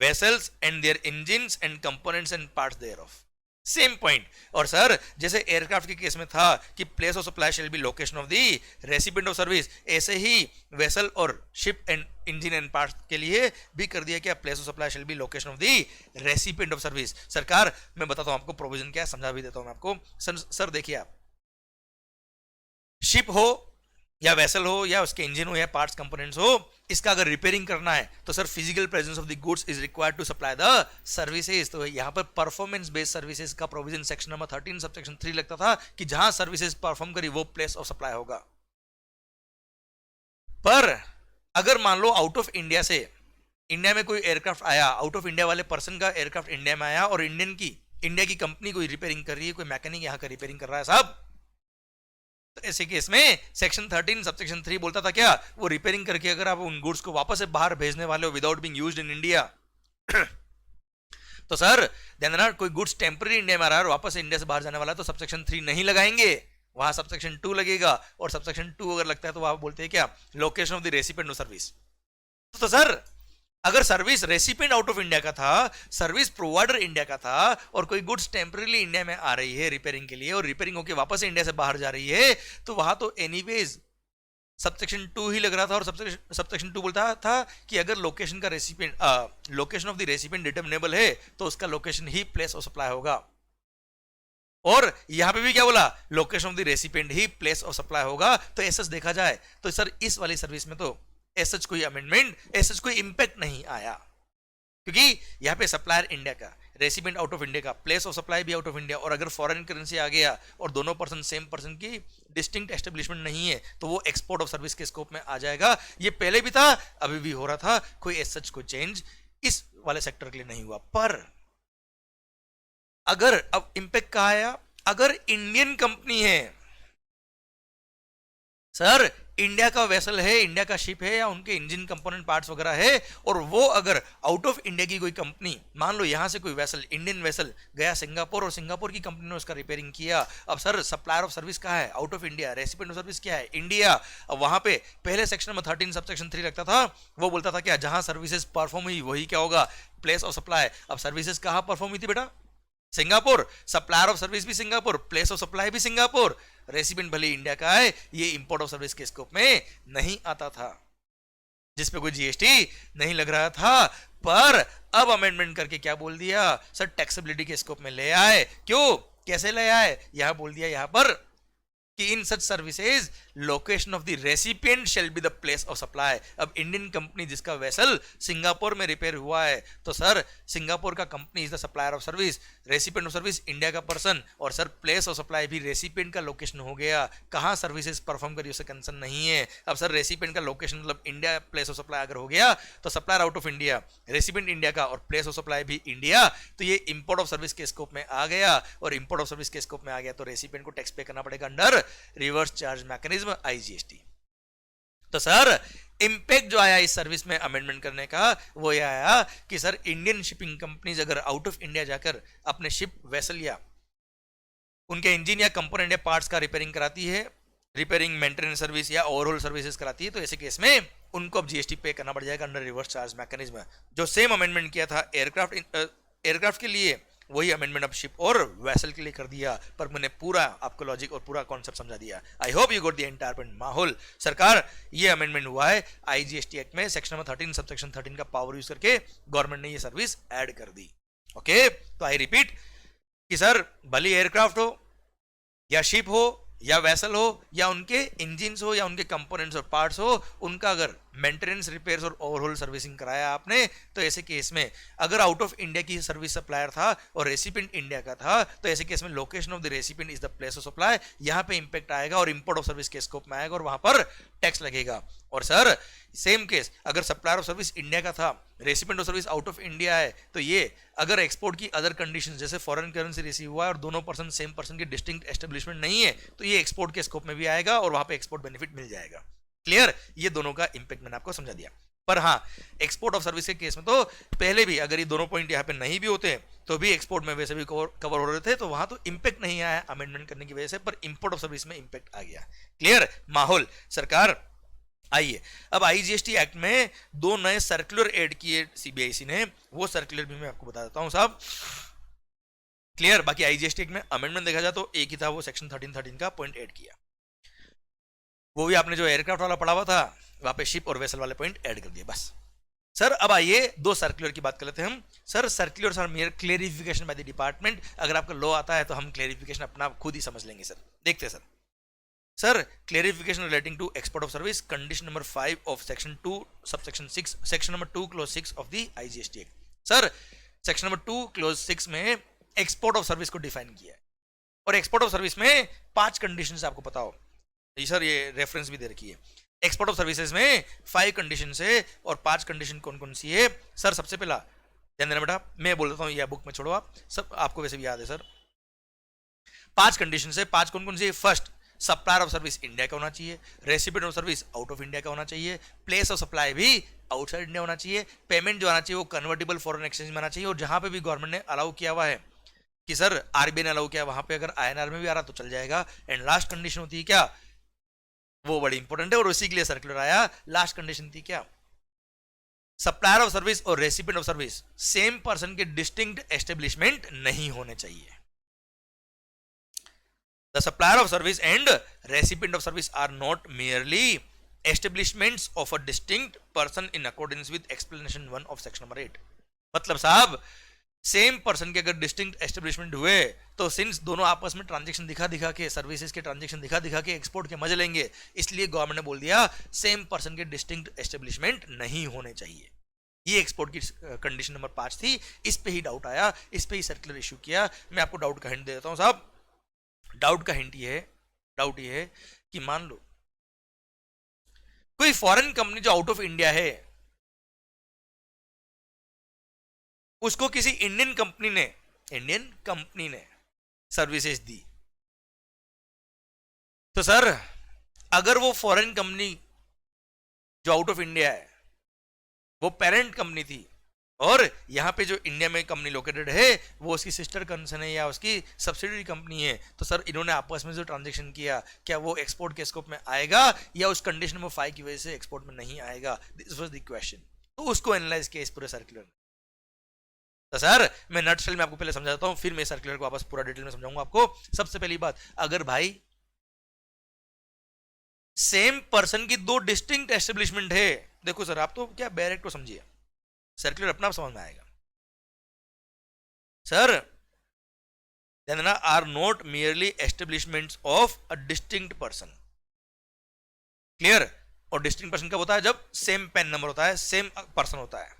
A: vessels and their engines and components and parts thereof, same point. और सर जैसे एयरक्राफ्ट के केस में था कि place of supply shall be location of the recipient of service, ऐसे ही वेसल और ship and engine and parts के लिए भी कर दिया क्या, place of supply shall be location of the recipient of service. सरकार मैं बताता हूं आपको प्रोविजन क्या है, समझा भी देता हूं मैं आपको। सर देखिए, आप शिप हो या वेसल हो या उसके इंजन हो या पार्ट्स कंपोनेंट्स हो, इसका अगर रिपेयरिंग करना है तो sir physical presence of the goods is required to supply the services. तो यहां पर परफॉर्मेंस बेस्ड सर्विसेज का provision section number 13 sub section 3 लगता था कि जहां सर्विसेज परफॉर्म करी वो प्लेस ऑफ सप्लाई होगा। पर अगर मान लो आउट ऑफ इंडिया से इंडिया में कोई एयरक्राफ्ट आया, आउट ऑफ इंडिया वाले पर्सन का एयरक्राफ्ट इंडिया में आया और इंडिया की कंपनी कोई रिपेयरिंग कर रही है, कोई मैकेनिक यहां का रिपेयरिंग कर रहा है साहब, तो ऐसे केस में सेक्शन 13 सबसेक्शन 3 बोलता था क्या, वो रिपेयरिंग करके अगर आप उन गुड्स को वापस से बाहर भेजने वाले हो without being used in India तो सर ध्यान देना, कोई गुड्स टेम्पररी इंडिया में आ रहा है और वापस इंडिया से बाहर जाने वाला है तो सबसेक्शन 3 नहीं लगाएंगे, वहां सबसेक्शन 2 लगेगा। और सबसेक्शन 2 अगर लगता है तो वहां बोलते हैं क्या, location of the recipient of service. तो सर अगर service recipient out of India का था, सर्विस प्रोवाइडर इंडिया का था, और कोई गुड्स टेम्पररी इंडिया में आ रही है रिपेयरिंग के लिए और रिपेयरिंग होकर वापस इंडिया से बाहर जा रही है, तो वहां तो एनीवेज सबसेक्शन 2 ही लग रहा था। और सबसेक्शन 2 बोलता था कि अगर लोकेशन का recipient location of the recipient determinable है तो उसका लोकेशन ही प्लेस ऑफ सप्लाई होगा। और यहां पे भी क्या बोला, लोकेशन ऑफ द रेसिपिएंट ही प्लेस ऑफ सप्लाई होगा। तो ऐसा देखा जाए तो सर इस वाली सर्विस में तो ऐसा कोई अमेंडमेंट, ऐसा कोई इंपैक्ट नहीं आया, क्योंकि यहां पे सप्लायर इंडिया का, रेसिपिएंट आउट ऑफ इंडिया का, प्लेस ऑफ सप्लाई भी आउट ऑफ इंडिया, और अगर फॉरेन करेंसी आ गया और दोनों पर्सन सेम पर्सन की डिस्टिंक्ट एस्टेब्लिशमेंट नहीं है तो वो एक्सपोर्ट ऑफ सर्विस के स्कोप में आ जाएगा। ये पहले भी था, अभी भी हो रहा था, कोई ऐसा कोई चेंज इस वाले सेक्टर के लिए नहीं हुआ। पर अगर अब इंपैक्ट कहां आया, अगर इंडियन कंपनी है सर इंडिया का वेसल है, इंडिया का शिप है, या उनके इंजन कंपोनेंट पार्ट्स वगैरह है, और वो अगर आउट ऑफ इंडिया की कोई कंपनी, मान लो यहां से कोई वेसल, इंडियन वेसल गया सिंगापुर और सिंगापुर की कंपनी ने उसका रिपेयरिंग किया, अब सर सप्लायर ऑफ सर्विस कहाँ है? Out of India. Recipient of service क्या है? इंडिया। अब वहां पे पहले सेक्शन नंबर 13 सब सेक्शन 3 लगता था, वो बोलता था क्या, जहां सर्विसेज परफॉर्म हुई वही क्या होगा? Place of supply. अब सर्विसेज कहाँ परफॉर्म हुई थी बेटा? सिंगापुर। सप्लायर ऑफ सर्विस भी सिंगापुर, प्लेस ऑफ सप्लाई भी सिंगापुर। रेसिपिएंट भले इंडिया का है, ये इंपोर्ट ऑफ सर्विस के स्कोप में नहीं आता था, जिसपे कोई जीएसटी नहीं लग रहा था। पर अब अमेंडमेंट करके क्या बोल दिया सर? टैक्सेबिलिटी के स्कोप में ले आए। क्यों, कैसे ले आए? यहां बोल दिया यहां पर कि in such services location of the recipient shall be the place of supply. अब इंडियन कंपनी जिसका वेसल सिंगापुर में रिपेयर हुआ है, तो सर सिंगापुर का company is the supplier of service, recipient of service India का पर्सन, और सर प्लेस ऑफ सप्लाई भी रेसिपिएंट का लोकेशन हो गया। कहां सर्विसेज परफॉर्म करी उससे कंसर्न नहीं है। अब सर रेसिपिएंट का लोकेशन मतलब इंडिया, प्लेस ऑफ सप्लाई अगर हो गया तो supplier out of India, recipient India का, और प्लेस ऑफ सप्लाई भी इंडिया, तो ये इंपोर्ट ऑफ सर्विस के स्कोप में आ गया। और इंपोर्ट ऑफ सर्विस के स्कोप में आ गया तो रेसिपिएंट को टैक्स पे करना पड़ेगा under reverse charge mechanism, IGST. तो सर इंपैक्ट जो आया इस सर्विस में अमेंडमेंट करने का, वो ये आया कि सर इंडियन शिपिंग कंपनीज अगर आउट ऑफ इंडिया जाकर अपने शिप वेसल या उनके इंजन या कंपोनेंट या पार्ट्स का रिपेयरिंग कराती है, रिपेयरिंग मेंटेनेंस सर्विस या ओवरऑल सर्विसेज कराती है, तो ऐसे केस में उनको अब जीएसटी पे करना पड़ जाएगा अंडर रिवर्स चार्ज मैकेनिज्म। जो सेम अमेंडमेंट किया था एयरक्राफ्ट के लिए, वही अमेंडमेंट अब शिप और वेसल के लिए कर दिया। पर मैंने पूरा आपको लॉजिक और पूरा कॉन्सेप्ट समझा दिया। I hope you got the entire point. माहौल सरकार, ये अमेंडमेंट हुआ है आईजीएसटी एक्ट में, सेक्शन नंबर 13 सबसेक्शन 13 का पावर यूज करके गवर्नमेंट ने ये सर्विस ऐड कर दी। ओके, तो आई रिपीट कि सर भले एयरक्राफ्ट हो या शिप हो या वेसल हो या उनके इंजिन्स हो या उनके कंपोनेंट्स और पार्ट्स हो, उनका अगर मेंटेनेंस, रिपेयर्स और ओवरऑल सर्विसिंग कराया आपने, तो ऐसे केस में अगर आउट ऑफ इंडिया की सर्विस सप्लायर था और रेसिपिएंट इंडिया का था, तो ऐसे केस में location of the recipient is the place of supply, यहां पे इंपैक्ट आएगा और इंपोर्ट ऑफ सर्विस के स्कोप में आएगा और वहां पर टैक्स लगेगा। और सर सेम केस अगर सप्लायर ऑफ सर्विस इंडिया का था, recipient of service out of India है, तो ये अगर एक्सपोर्ट की अदर कंडीशन जैसे फॉरेन करेंसी रिसीव हुआ है और दोनों पर्सन सेम पर्सन के डिस्टिंक्ट एस्टेब्लिशमेंट नहीं है, तो ये एक्सपोर्ट के स्कोप में भी आएगा और वहां पे एक्सपोर्ट बेनिफिट मिल जाएगा। क्लियर? ये दोनों का इंपैक्ट मैंने आपको समझा दिया। पर हाँ, एक्सपोर्ट ऑफ सर्विस के केस में तो पहले भी अगर ये दोनों पॉइंट यहाँ पे नहीं भी होते तो भी एक्सपोर्ट में वैसे भी कवर हो रहे थे, तो वहां तो इंपैक्ट नहीं आया अमेंडमेंट करने की वजह से, पर इंपोर्ट ऑफ सर्विस में इंपैक्ट आ गया। क्लियर? माहौल सरकार, आइए अब आईजीएसटी एक्ट में 2 नए सर्कुलर ऐड किए सीबीआईसी ने, वो सर्कुलर भी मैं आपको बता देता हूं साहब। क्लियर? बाकी आईजीएसटी एक्ट में अमेंडमेंट देखा जाए तो एक ही था, वो सेक्शन 13 का पॉइंट ऐड किया, वो भी आपने जो एयरक्राफ्ट वाला पढ़ा हुआ था वहां पे शिप और वेसल वाले पॉइंट ऐड कर दिए बस। सर अब आइए 2 सर्कुलर की बात कर लेते हैं हम। Sir circulars are mere clarification by the department. अगर आपका लॉ आता है तो हम क्लेरिफिकेशन अपना खुद ही समझ लेंगे सर। देखते हैं sir clarification relating to export of service, condition number 5 of section 2 subsection 6, section number 2 clause 6 of the IGST act. Sir section number 2 clause 6 में एक्सपोर्ट ऑफ सर्विस को डिफाइन किया है, और एक्सपोर्ट ऑफ सर्विस में 5 conditions आपको पता हो, sir ये रेफरेंस भी दे रखी है। एक्सपोर्ट ऑफ सर्विसेज में 5 कंडीशन है, और 5 कंडीशन कौन कौन सी है सर? सबसे पहला ध्यान देना बेटा, मैं बोल देता हूं, यह बुक में छोड़ो आप, सब आपको वैसे भी याद है सर। 5 कंडीशन है, 5 कौन कौन सी है? First, supplier of service India का होना चाहिए, recipient of service out of India का होना चाहिए, प्लेस ऑफ सप्लाई भी आउटसाइड इंडिया होना चाहिए, पेमेंट जो आना चाहिए वो कन्वर्टेबल फॉरेन एक्सचेंज में आना चाहिए, और जहां पे भी गवर्नमेंट ने अलाउ किया हुआ है कि सर आरबीआई ने अलाउ किया, वहां पे अगर आईएनआर में भी आ रहा तो चल जाएगा। एंड लास्ट कंडीशन होती है क्या, वो बड़ी इंपॉर्टेंट है और उसी के लिए सर्कुलर आया। लास्ट कंडीशन थी क्या, सप्लायर ऑफ सर्विस और recipient of service same person के डिस्टिंक्ट एस्टेब्लिशमेंट नहीं होने चाहिए। The supplier of service and recipient of service are not merely establishments of a distinct person in accordance with explanation 1 of section number 8। मतलब साहब same person के अगर distinct establishment हुए तो सिंस दोनों आपस में ट्रांजैक्शन दिखा दिखा के, सर्विसेज के ट्रांजैक्शन दिखा दिखा के एक्सपोर्ट के मजे लेंगे, इसलिए गवर्नमेंट ने बोल दिया सेम पर्सन के डिस्टिंक्ट एस्टेब्लिशमेंट नहीं होने चाहिए। ये एक्सपोर्ट की कंडीशन नंबर 5 थी। इस पे ही डाउट आया, इस पे ही सर्कुलर इशू किया। मैं आपको डाउट का हिंट दे देता हूं साहब। डाउट का हिंट ये है कि मान लो कोई फॉरेन कंपनी जो आउट ऑफ इंडिया है, उसको किसी इंडियन कंपनी ने सर्विसेज दी, तो सर अगर वो फॉरेन कंपनी जो आउट ऑफ इंडिया है वो पेरेंट कंपनी थी और यहाँ पे जो इंडिया में कंपनी लोकेटेड है वो उसकी सिस्टर कंसर्न है या उसकी सब्सिडरी कंपनी है, तो सर इन्होंने आपस में जो ट्रांजैक्शन किया क्या वो एक्सपोर्ट के स्कोप में आएगा या उस कंडीशन में 5 की वजह से एक्सपोर्ट में नहीं आएगा? This was the question. तो उसको एनालाइज किया इस पूरे सर्कुलर में। तो सर मैं नटशेल में आपको पहले समझाता हूं, फिर मैं सर्कुलर को वापस पूरा डिटेल में समझाऊंगा आपको। सबसे पहली बात, अगर भाई सेम पर्सन की दो डिस्टिंक्ट एस्टेब्लिशमेंट है, देखो सर आप तो क्या डायरेक्ट को समझिए, सर्कुलर अपना समझ में आएगा sir. Then are not merely establishments of a distinct person. Clear? और डिस्टिंक्ट पर्सन कब होता है? जब सेम पेन नंबर होता है, सेम पर्सन होता है,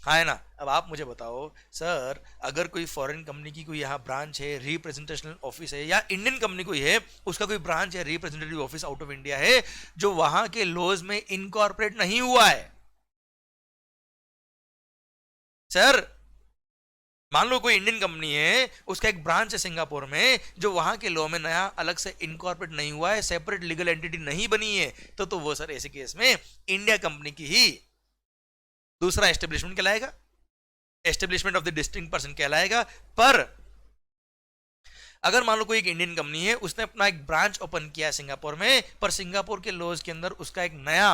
A: हाँ है ना। अब आप मुझे बताओ सर, अगर कोई फॉरेन कंपनी की कोई यहाँ ब्रांच है, रिप्रेजेंटेशन ऑफिस है, या इंडियन कंपनी कोई है उसका कोई ब्रांच है, representative office out of India है जो वहां के लॉज में इनकॉर्पोरेट नहीं हुआ है, सर मान लो कोई इंडियन कंपनी है उसका एक ब्रांच है सिंगापुर में जो वहां के लॉ में नया अलग से इनकॉर्पोरेट नहीं हुआ है, सेपरेट लीगल एंटिटी नहीं बनी है, तो वो सर ऐसे केस में इंडिया कंपनी की ही दूसरा एस्टेब्लिशमेंट कहलाएगा, establishment of the distinct person कहलाएगा। पर अगर मान लो कोई एक इंडियन कंपनी है, उसने अपना एक ब्रांच ओपन किया है सिंगापुर में, पर सिंगापुर के लॉज के अंदर उसका एक नया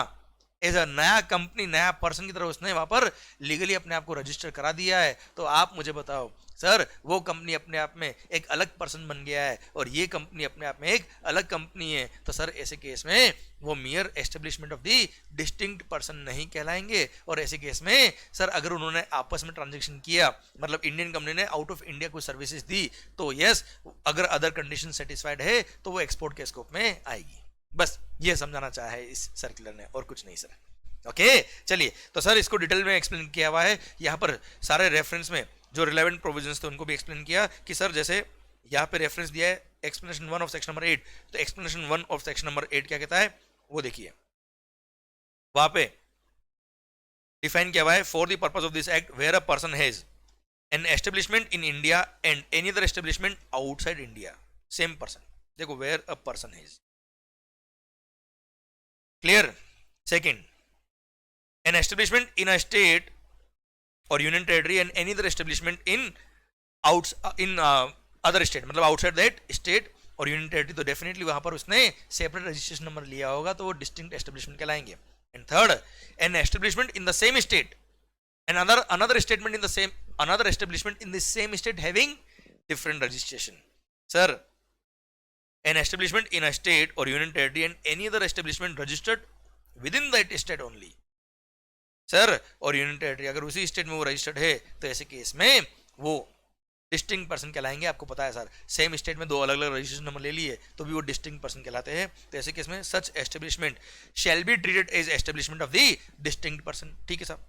A: एज अ नया कंपनी, नया पर्सन की तरह उसने वहां पर लीगली अपने आप को रजिस्टर करा दिया है, तो आप मुझे बताओ सर वो कंपनी अपने आप में एक अलग पर्सन बन गया है और ये कंपनी अपने आप में एक अलग कंपनी है, तो सर ऐसे केस में वो mere establishment of the distinct person नहीं कहलाएंगे। और ऐसे केस में सर अगर उन्होंने आपस में ट्रांजेक्शन किया, मतलब इंडियन कंपनी ने आउट ऑफ इंडिया कोई सर्विसेज दी, तो यस अगर अदर कंडीशन सेटिस्फाइड है तो वो एक्सपोर्ट के स्कोप में आएगी। बस ये समझाना चाहा है इस सर्कुलर ने, और कुछ नहीं सर। ओके चलिए, तो सर इसको डिटेल में एक्सप्लेन किया हुआ है यहाँ पर, सारे रेफरेंस में जो रिलेवेंट प्रोविजंस थे उनको भी एक्सप्लेन किया कि सर जैसे यहाँ पे रेफरेंस दिया है एक्सप्लेनेशन 1 ऑफ सेक्शन नंबर 8, तो एक्सप्लेनेशन 1 ऑफ सेक्शन नंबर 8 क्या कहता है वो देखिए, वहां पे डिफाइन किया हुआ है for the purpose of this act where a person has an establishment in India and any other establishment outside India, same person, देखो where a person has, clear. Second, an establishment in a state or union territory and any other establishment in other state, मतलब outside that state और union territory, तो definitely वहां पर उसने separate registration number लिया होगा, तो वो डिस्टिंक्ट एस्टेब्लिशमेंट कहलाएंगे। And third, an establishment in the same state and another statement in the same another establishment in the same state having different registration, sir an establishment in a state or union territory and any other establishment registered within that state only, sir और union territory अगर उसी state में वो registered है तो ऐसे case में वो डिस्टिंक्ट पर्सन कहलाएंगे। आपको पता है सर सेम स्टेट में दो अलग अलग रजिस्ट्रेशन नंबर ले लिए तो भी वो डिस्टिंक्ट पर्सन कहलाते हैं, तो ऐसे केस में such establishment shall be treated as establishment of the distinct person. ठीक है साहब,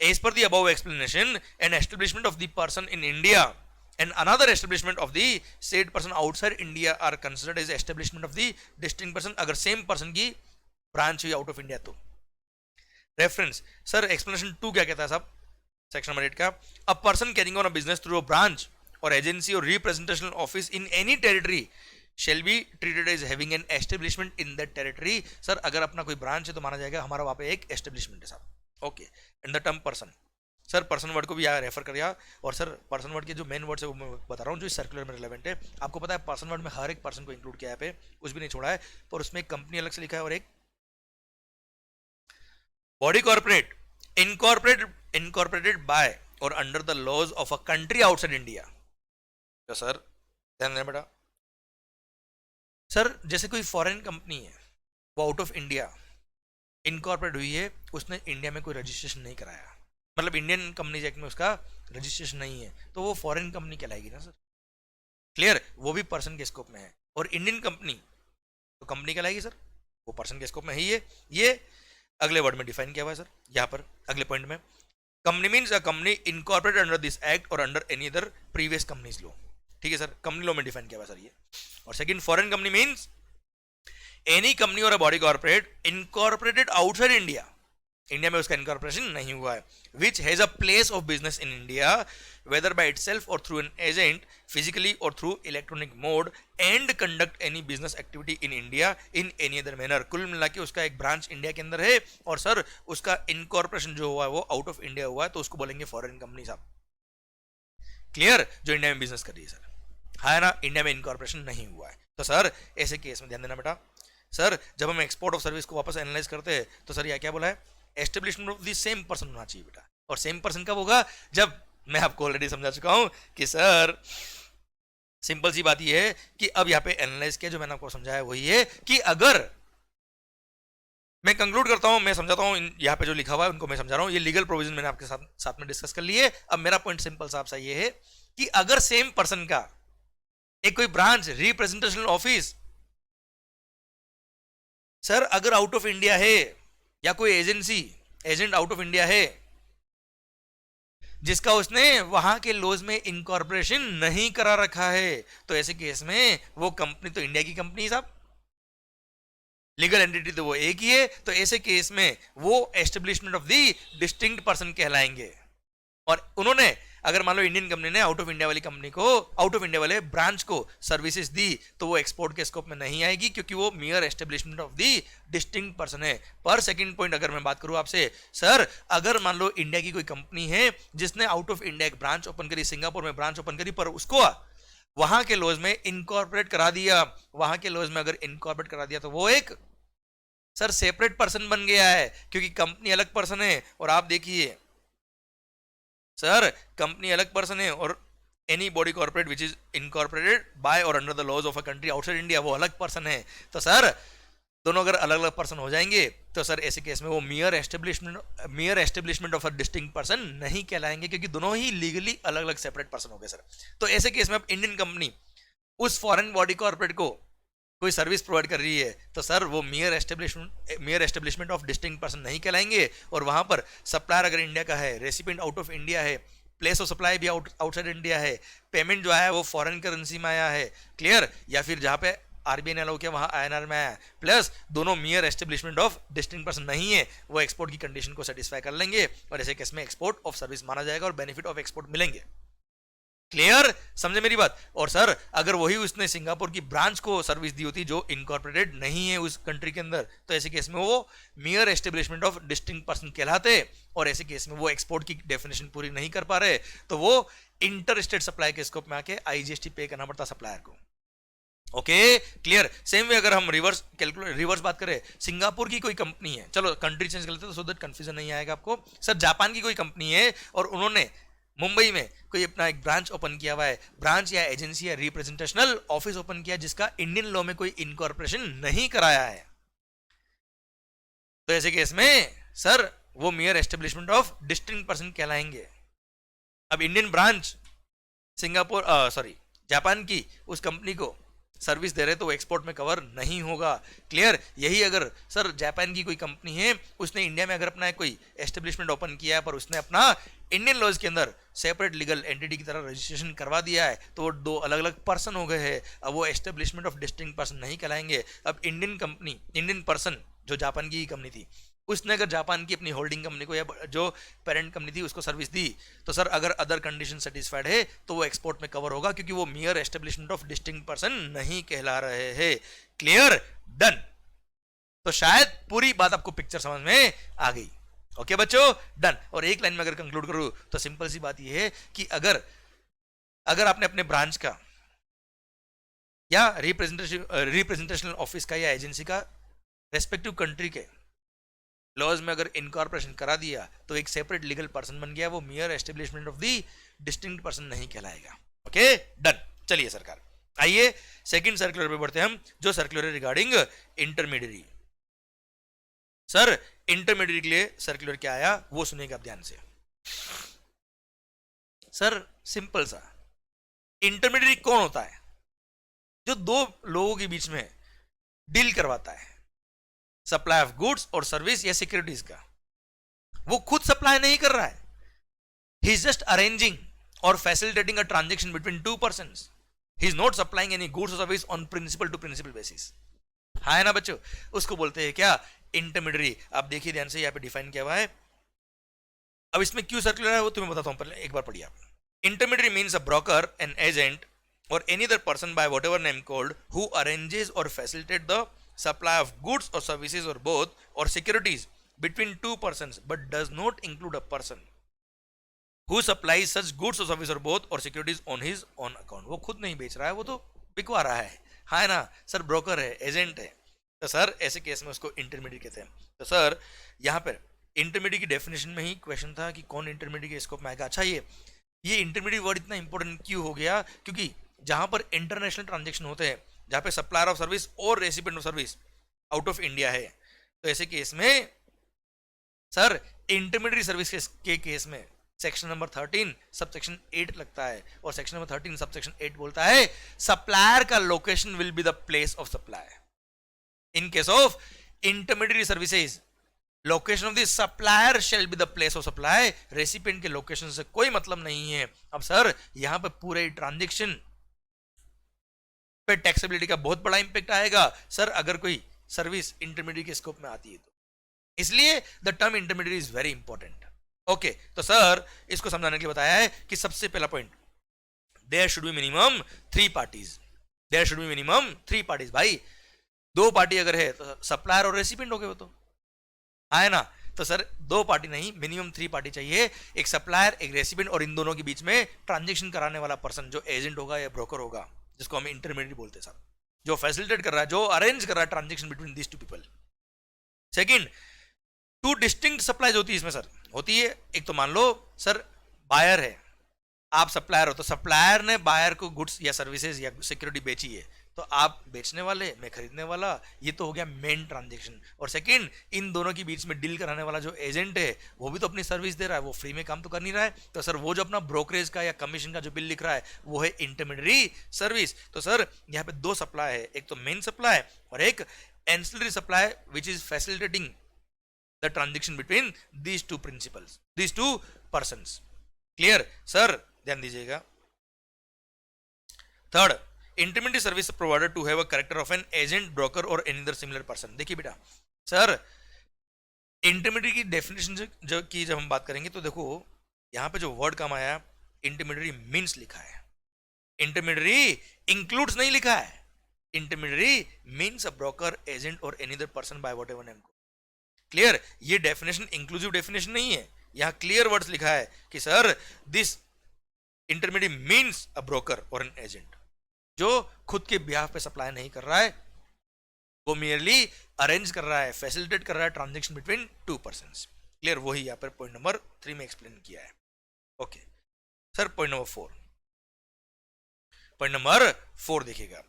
A: as per the above explanation an establishment of the person in India and another establishment of the state person outside India are considered as establishment of the distinct person अगर same person की branch हुई out of India तो। Reference, sir explanation 2 क्या कहता है साहब section number 8 का, a person carrying on a business through a branch or agency or representation office in any territory shall be treated as having an establishment in that territory. Sir अगर अपना कोई branch है तो माना जाएगा हमारा वहां पे एक एस्टेब्लिशमेंट है साहब। Okay, and the term person, sir person word को भी यहाँ रेफर करिए, और सर पर्सन वर्ड के जो मेन वर्ड्स है वो मैं बता रहा हूँ जो इस सर्कुलर में रिलेवेंट है। आपको पता है पर्सन वर्ड में हर एक पर्सन को इंक्लूड किया है, पे कुछ भी नहीं छोड़ा है, पर उसमें एक कंपनी अलग से लिखा है और एक बॉडी कॉर्पोरेट इनकॉर्पोरेटेड बाय और under the laws of a country outside India. तो सर ध्यान देना बेटा, सर जैसे कोई फॉरेन कंपनी है वो आउट ऑफ इंडिया इनकॉर्पोरेट हुई है, उसने इंडिया में कोई रजिस्ट्रेशन नहीं कराया, मतलब इंडियन कंपनीज एक्ट में उसका रजिस्ट्रेशन नहीं है, तो वो फॉरेन कंपनी कहलाएगी ना सर। क्लियर, वो भी पर्सन के स्कोप में है, और इंडियन कंपनी तो कंपनी कहलाएगी सर, वो पर्सन के स्कोप में है। ये अगले वर्ड में डिफाइन किया हुआ है सर यहाँ पर अगले पॉइंट में। Company means a company incorporated under this act और under any other previous companies law. ठीक है सर, कंपनी लॉ में डिफाइन किया हुआ सर ये। और second, foreign company means any company और a body corporate incorporated outside India India में उसका इनकॉर्पोरेशन नहीं हुआ है. Which has a place of business in India whether by itself और थ्रू एन एजेंट फिजिकली और through electronic mode and conduct any business activity in India in any other manner. कुल मिला के उसका एक ब्रांच इंडिया के अंदर है और सर उसका इनकॉर्पोरेशन जो हुआ है वो आउट ऑफ इंडिया हुआ है, तो उसको बोलेंगे फॉरेन कंपनी साहब. क्लियर? जो इंडिया में बिजनेस कर रही है सर, है ना, इंडिया में इनकॉर्पोरेशन नहीं हुआ है. तो सर ऐसे केस में ध्यान देना बेटा. सर जब हम एक्सपोर्ट ऑफ सर्विस को वापस एनालाइज करते हैं तो सर यह क्या बोला है, establishment of the same person होना चाहिए बेटा. और सेम पर्सन कब होगा, जब मैं आपको ऑलरेडी समझा चुका हूं कि सर सिंपल सी बात यह है कि अब यहां पे एनालाइज किया जो मैंने आपको समझाया वही है कि अगर मैं कंक्लूड करता हूं, मैं समझाता हूं, यहां पे जो लिखा हुआ है उनको मैं समझा रहा हूं. ये लीगल प्रोविजन मैंने आपके साथ में डिस्कस कर लिए. अब मेरा पॉइंट सिंपल सा आपसा ये है कि अगर सेम पर्सन का एक कोई ब्रांच रिप्रेजेंटेशन ऑफिस सर अगर आउट ऑफ इंडिया है या कोई एजेंट आउट ऑफ इंडिया है जिसका उसने वहां के लॉज में इनकॉर्पोरेशन नहीं करा रखा है, तो ऐसे केस में वो कंपनी तो इंडिया की कंपनी साहब, लीगल एंटिटी तो वो एक ही है, तो ऐसे केस में वो establishment of the distinct person कहलाएंगे. और उन्होंने अगर मान लो इंडियन कंपनी ने आउट ऑफ इंडिया वाली कंपनी को, आउट ऑफ इंडिया वाले ब्रांच को सर्विसेज दी, तो वो एक्सपोर्ट के स्कोप में नहीं आएगी क्योंकि वो mere establishment of the distinct person है. पर सेकंड पॉइंट अगर मैं बात करूं आपसे, सर अगर मान लो इंडिया की कोई कंपनी है जिसने आउट ऑफ इंडिया एक ब्रांच ओपन करी, सिंगापुर में ब्रांच ओपन करी, पर उसको वहां के लॉज में इनकॉर्पोरेट करा दिया, वहां के लॉज में अगर इनकॉर्पोरेट करा दिया तो वो एक सर सेपरेट पर्सन बन गया है क्योंकि कंपनी अलग पर्सन है. और आप देखिए सर कंपनी अलग पर्सन है और any body corporate which is incorporated by और under the laws of a country outside India वो अलग पर्सन है. तो सर दोनों अगर अलग अलग पर्सन हो जाएंगे तो सर ऐसे केस में वो mere establishment of a distinct person नहीं कहलाएंगे क्योंकि दोनों ही लीगली अलग अलग सेपरेट पर्सन हो गए सर. तो ऐसे केस में अब इंडियन कंपनी उस फॉरेन बॉडी कॉर्पोरेट को कोई सर्विस प्रोवाइड कर रही है तो सर वो mere establishment of distinct person नहीं कहलाएंगे. और वहां पर सप्लायर अगर इंडिया का है, रेसिपिएंट आउट ऑफ इंडिया है, प्लेस ऑफ सप्लाई भी आउटसाइड इंडिया है, पेमेंट जो आया है वो फॉरेन करेंसी में आया है, क्लियर, या फिर जहां पे आरबीआई ने अलाउ किया वहां आईएनआर में आया, प्लस दोनों मियर एस्टेब्लिशमेंट ऑफ डिस्टिंक्ट पर्सन नहीं है, वो एक्सपोर्ट की कंडीशन को सेटिस्फाई कर लेंगे और ऐसे केस में एक्सपोर्ट ऑफ सर्विस माना जाएगा और बेनिफिट ऑफ एक्सपोर्ट मिलेंगे. क्लियर? समझे मेरी बात? और सर अगर वही उसने सिंगापुर की ब्रांच को सर्विस दी होती जो इनकॉर्पोरेटेड नहीं है उस कंट्री के अंदर, तो ऐसे केस में वो mere establishment of distinct person कहलाते और ऐसे केस में वो एक्सपोर्ट की डेफिनेशन पूरी नहीं कर पा रहे, तो वो इंटर स्टेट सप्लाई के स्कोप में आके आईजीएसटी पे करना पड़ता सप्लायर को. Okay clear? सेम वे अगर हम रिवर्स बात करें, सिंगापुर की कोई कंपनी है, चलो कंट्री चेंज कर लेते तो सो दैट कंफ्यूजन नहीं आएगा आपको. सर जापान की कोई कंपनी है और उन्होंने मुंबई में कोई अपना एक ब्रांच ओपन किया हुआ है, ब्रांच या एजेंसी या रिप्रेजेंटेशनल ऑफिस ओपन किया जिसका इंडियन लॉ में कोई इनकॉर्पोरेशन नहीं कराया है, तो ऐसे केस में सर वो mere establishment of distinct person कहलाएंगे. अब इंडियन ब्रांच सिंगापुर जापान की उस कंपनी को सर्विस दे रहे तो वो एक्सपोर्ट में कवर नहीं होगा. क्लियर? यही अगर सर जापान की कोई कंपनी है उसने इंडिया में अगर अपना कोई एस्टेब्लिशमेंट ओपन किया है पर उसने अपना इंडियन लॉज के अंदर सेपरेट लीगल एंटिटी की तरह रजिस्ट्रेशन करवा दिया है तो वो दो अलग अलग पर्सन हो गए हैं, अब वो एस्टेब्लिशमेंट ऑफ डिस्टिंक्ट पर्सन नहीं कहलाएंगे. अब इंडियन पर्सन जो जापान की कंपनी थी उसने अगर जापान की अपनी होल्डिंग कंपनी को या जो पेरेंट कंपनी थी उसको सर्विस दी तो सर अगर अदर कंडीशन सेटिस्फाइड है तो वो एक्सपोर्ट में कवर होगा क्योंकि वो mere establishment of distinct person नहीं कहला रहे हैं. क्लियर? डन. तो शायद पूरी बात आपको पिक्चर समझ में आ गई. ओके बच्चों, डन. और एक लाइन में अगर कंक्लूड करूं तो सिंपल सी बात यह है कि अगर आपने अपने ब्रांच का या रिप्रेजेंटेशनल ऑफिस का या एजेंसी का रेस्पेक्टिव कंट्री के लॉज में अगर इनकॉर्पोरेशन करा दिया तो एक सेपरेट लीगल पर्सन बन गया, वो mere establishment of the distinct person नहीं कहलाएगा. Okay done. चलिए सरकार आइए सेकंड सर्कुलर पे बढ़ते हैं हम, जो circular regarding intermediary. Sir intermediary के लिए सर्कुलर क्या आया वो सुनिएगा आप ध्यान से. सर सिंपल सा, इंटरमीडियरी कौन होता है? जो दो लोगों के बीच में डील करवाता है सप्लाई ऑफ गुड्स और सर्विस या सिक्योरिटीज का. वो खुद सप्लाई नहीं कर रहा है, ही इज जस्ट अरेंजिंग और facilitating a transaction between two persons. He is not supplying any goods और service on principal to principal basis. हाँ है ना बच्चों, उसको बोलते हैं क्या, इंटरमीडियरी। आप देखिए ध्यान से, यहाँ पे डिफाइन किया हुआ है। अब इसमें क्यों सर्कुलर है वो तुम्हें बताता हूं, पहले एक बार पढ़िए आप। Intermediary means a broker, an agent or any other person by whatever name called who arranges or facilitate the supply of goods or services or both or securities between two persons but does not include a person who supplies such goods or services or both or securities on his own account। वो खुद नहीं बेच रहा है, वो तो बिकवा रहा है। हाँ है ना सर, ब्रोकर है, एजेंट है, तो सर ऐसे केस में उसको इंटरमीडिएट कहते हैं। तो सर यहाँ पर इंटरमीडिएट की डेफिनेशन में ही क्वेश्चन था कि कौन इंटरमीडिएट के स्कोप में आएगा। अच्छा ये इंटरमीडिएट वर्ड इतना इंपॉर्टेंट क्यों हो गया, क्योंकि जहां पर इंटरनेशनल ट्रांजैक्शन होते हैं, जहां पे सप्लायर ऑफ सर्विस और recipient of service out of India है, तो ऐसे केस में सर इंटरमीडिएट सर्विस के केस में सेक्शन नंबर 13 सब सेक्शन 8 लगता है, और सेक्शन नंबर 13 सब सेक्शन 8 बोलता है सप्लायर का location will be the place of supply. In case of intermediate services location of the supplier shall be the place of supply, recipient के location से कोई मतलब नहीं है। अब सर यहां पे पूरे ट्रांजैक्शन पे टैक्सेबिलिटी का बहुत बड़ा इंपैक्ट आएगा सर, अगर कोई सर्विस इंटरमीडिएट के स्कोप में आती है तो, इसलिए the term intermediate is very important. Okay, तो सर इसको समझाने के लिए बताया है कि सबसे पहला point, there should be minimum 3 parties. There should be minimum 3 parties. भाई 2 पार्टी अगर है तो सप्लायर और रेसिपिएंट हो गए वो तो, है ना। तो सर 2 पार्टी नहीं, मिनिमम 3 पार्टी चाहिए, एक सप्लायर एक रेसिपिएंट, और इन दोनों के बीच में ट्रांजैक्शन कराने वाला पर्सन जो एजेंट होगा या ब्रोकर होगा, जिसको हम इंटरमीडिएट बोलते हैं साहब, जो फैसिलिटेट कर रहा है, जो अरेंज कर रहा है transaction between this 2 people. Second, 2 distinct supplies होती है इसमें सर, होती है। एक तो मान लो सर बायर है, आप सप्लायर हो, तो सप्लायर ने बायर को गुड्स या सर्विसेज या सिक्योरिटी बेची है, तो आप बेचने वाले, मैं खरीदने वाला, ये तो हो गया मेन ट्रांजैक्शन। और सेकंड, इन दोनों के बीच में डील कराने वाला जो एजेंट है वो भी तो अपनी सर्विस दे रहा है, वो फ्री में काम तो कर नहीं रहा है, तो सर वो जो अपना ब्रोकरेज का या कमीशन का जो बिल लिख रहा है वो है इंटरमीडियरी सर्विस। तो सर यहाँ पे 2 सप्लाई है, एक तो मेन सप्लाई और एक ancillary supply which is facilitating the transaction between these 2 principals, these 2 persons. Clear sir, ध्यान दीजिएगा। Third, intermediate service provider to have a character of an agent, broker or any other similar person. देखिए बेटा sir, intermediate की definition जब हम बात करेंगे तो देखो यहां पे जो वर्ड काम आया, इंटरमीडिएट मींस लिखा है, इंटरमीडिएट इंक्लूड्स नहीं लिखा है। Intermediate means a broker, agent और any other person by whatever name. Clear, ये डेफिनेशन इंक्लूसिव डेफिनेशन नहीं है, यहां क्लियर वर्ड्स लिखा है कि sir this intermediate means a broker और एन एजेंट, जो खुद के बिहाफ पे सप्लाई नहीं कर रहा है, वो मियरली अरेंज कर रहा है, फैसिलिटेट कर रहा है ट्रांजैक्शन बिटवीन 2 पर्संस। क्लियर, वही यहाँ पर पॉइंट नंबर 3 में एक्सप्लेन किया है। Okay sir, point number 4, point number 4 देखिएगा,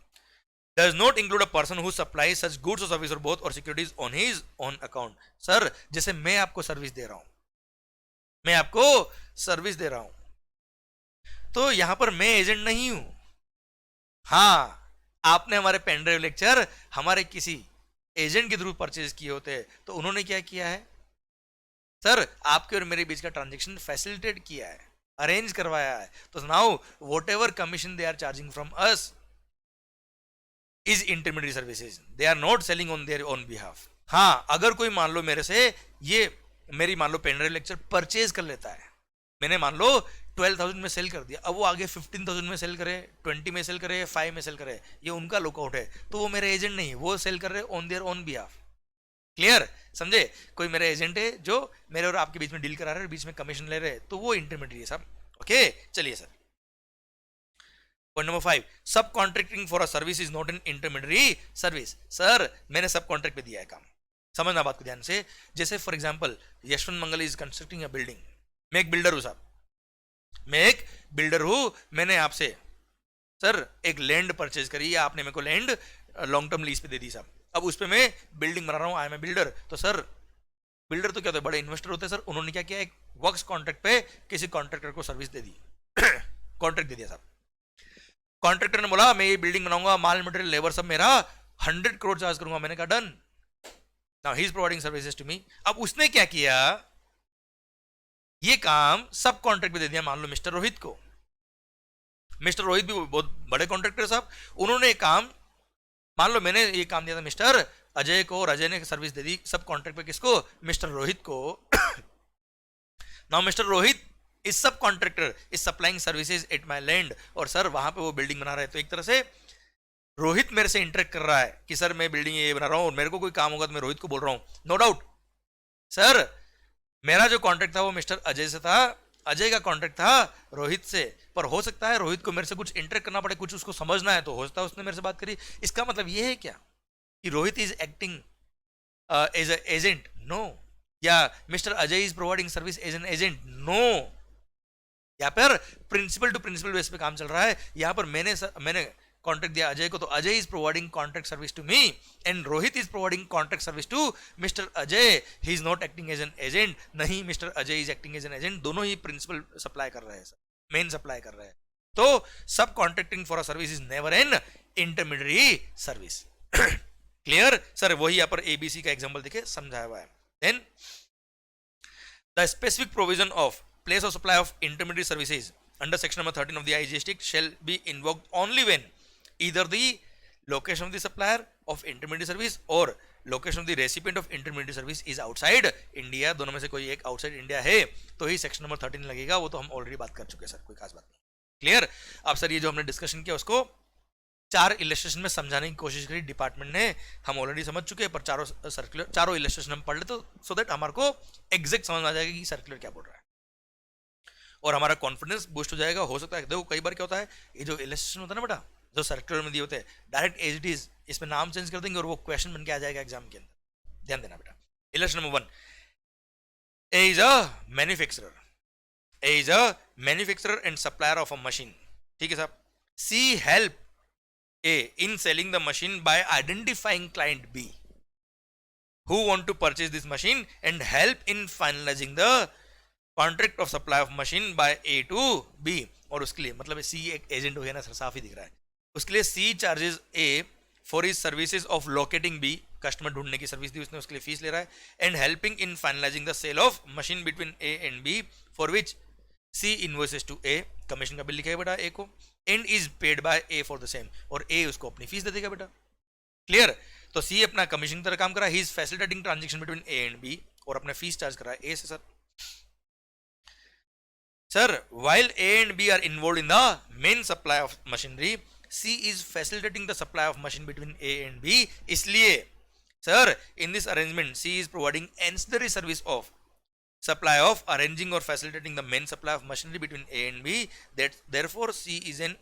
A: does not include a person who supplies such goods or service or both or securities on his own account। Sir जैसे मैं आपको सर्विस दे रहा हूं, मैं आपको सर्विस दे रहा हूं, तो यहां पर मैं एजेंट नहीं हूं। हाँ, आपने हमारे पेन ड्राइव लेक्चर हमारे किसी एजेंट के थ्रू परचेज किए होते हैं, तो उन्होंने क्या किया है सर, आपके और मेरे बीच का ट्रांजैक्शन फैसिलिटेट किया है, अरेंज करवाया है। तो now whatever commission they are charging from us is intermediate services, they are not selling on their own behalf. हाँ, अगर कोई मान लो मेरे से ये मेरी मान लो पेन ड्राइव लेक्चर परचेज कर लेता है, मैंने मान लो 12,000 में सेल कर दिया, अब वो आगे 15,000 में सेल करे, 20 में सेल करे, 5 में सेल करे, ये उनका लुकआउट है, तो वो मेरे एजेंट नहीं है, वो सेल कर रहे on their own behalf. Clear, समझे, कोई मेरा एजेंट है जो मेरे और आपके बीच में डील करा रहे हैं, बीच में कमीशन ले रहे हैं, तो वो इंटरमीडिएट है साहब। ओके चलिए सर, पॉइंट नंबर 5, सब contracting for a service is not an intermediate service. Sir मैंने सब कॉन्ट्रैक्ट पे दिया है काम, समझना बात को ध्यान से। जैसे for example Yashwant Mangal is constructing a building, मैं एक बिल्डर हूं साहब, मैं एक बिल्डर हूं, मैंने आपसे सर एक लैंड परचेज करी, या आपने मेरे को लैंड लॉन्ग टर्म लीज पे दे दी साहब, अब उस पर मैं बिल्डिंग बना रहा हूं, आई एम ए बिल्डर। तो सर बिल्डर तो क्या होता है, बड़े इन्वेस्टर होते हैं सर, उन्होंने क्या किया, एक वर्क्स कॉन्ट्रैक्ट पे किसी कॉन्ट्रैक्टर को सर्विस दे दी कॉन्ट्रैक्ट दे दिया साहब। कॉन्ट्रैक्टर ने बोला मैं ये बिल्डिंग बनाऊंगा, माल मटेरियल लेबर सब मेरा 100 करोड़ चार्ज करूंगा, मैंने कहा done, now he is providing services to me. अब उसने क्या किया, ये काम सब कॉन्ट्रैक्ट पे दे दिया मान लो मिस्टर रोहित को। मिस्टर रोहित भी बहुत बड़े कॉन्ट्रैक्टर साहब, उन्होंने काम मान लो मैंने ये काम दिया था मिस्टर अजय को और अजय ने सर्विस दे दी सब कॉन्ट्रैक्ट पे किसको, मिस्टर रोहित को। नाउ मिस्टर रोहित इज सब contractor is supplying services at my land, और सर वहां पे वो बिल्डिंग बना रहे हैं। तो एक तरह से रोहित मेरे से इंटरेक्ट कर रहा है कि सर मैं बिल्डिंग ये बना रहा हूँ और मेरे को कोई काम होगा तो मैं रोहित को बोल रहा हूँ। नो डाउट सर मेरा जो कॉन्ट्रैक्ट था वो मिस्टर अजय से था, अजय का कॉन्ट्रैक्ट था रोहित से, पर हो सकता है रोहित को मेरे से कुछ इंटरेक्ट करना पड़े, कुछ उसको समझना है, तो हो सकता है उसने मेरे से बात करी। इसका मतलब ये है क्या कि Rohit is acting as a agent? No. या mister Ajay is providing service as an agent? No. यहाँ पर प्रिंसिपल टू प्रिंसिपल बेस पे काम चल रहा है। यहाँ पर मैंने कॉन्ट्रैक्ट दिया अजय को, तो Ajay is providing contract service to me and Rohit is providing contract service to mister Ajay. He is not acting as an agent, नहीं mister Ajay is acting as an agent. दोनों ही प्रिंसिपल सप्लाई कर रहे हैं, मेन सप्लाई कर रहे हैं। तो सब contracting for a service is never N intermediary service. Clear sir? वही यहाँ पर एबीसी का एग्जाम्पल देखे समझाया हुआ है। Then the specific provision of place of supply of intermediary services under section number 13 of the IGST shall be invoked only when either the location of the supplier of intermediary service or location of the recipient of intermediary service is outside India। दोनों में से कोई एक outside India है तो ही section number 13 लगेगा। वो तो हम ऑलरेडी बात कर चुके हैं सर, कोई खास बात नहीं। क्लियर? अब सर ये जो हमने डिस्कशन किया उसको 4 इलस्ट्रेशन में समझाने की कोशिश करी डिपार्टमेंट ने, हम ऑलरेडी समझ चुके हैं, पर चारों इलस्ट्रेशन हम पढ़ ले तो सो दैट हमारे को एग्जैक्ट समझ आ जाएगा कि सर्कुलर क्या बोल रहा है और हमारा कॉन्फिडेंस बूस्ट हो जाएगा। हो सकता है देखो कई बार क्या होता है, ये जो इलस्ट्रेशन होता है ना बेटा, जो सर्कुलर में दिए होते हैं, डायरेक्ट एज इट इज इसमें नाम चेंज कर देंगे और वो क्वेश्चन बन के आ जाएगा एग्जाम के अंदर। ध्यान देना बेटा। Illustration number 1, A is a manufacturer, A is a manufacturer and supplier of a machine. ठीक है साहब। C help A in selling the machine by identifying client B who want to purchase this machine and help in finalizing the contract of supply of machine by A to B. और उसके लिए मतलब सी एक agent हो गया ना sir, साफ ही दिख रहा है। उसके लिए C charges A for his services of locating B, customer ढूंढने की सर्विस दी उसने, उसके लिए फीस ले रहा है, and helping in finalizing the sale of machine between A and B for which C invoices to A, commission का bill लिखा है बेटा ए को, and is paid by A for the same, और ए उसको अपनी फीस दे देगा बेटा। क्लियर? तो सी अपना कमीशन की तरह काम कर रहा है, he is facilitating transaction between A and B, और अपना फीस चार्ज कर रहा है ए से। Sir, while A and B are involved in the main supply of machinery, C is facilitating the supply of machine between A and B. इसलिए sir, in this arrangement, C is providing ancillary service of supply of arranging or facilitating the main supply of machinery between A and B. Therefore C is an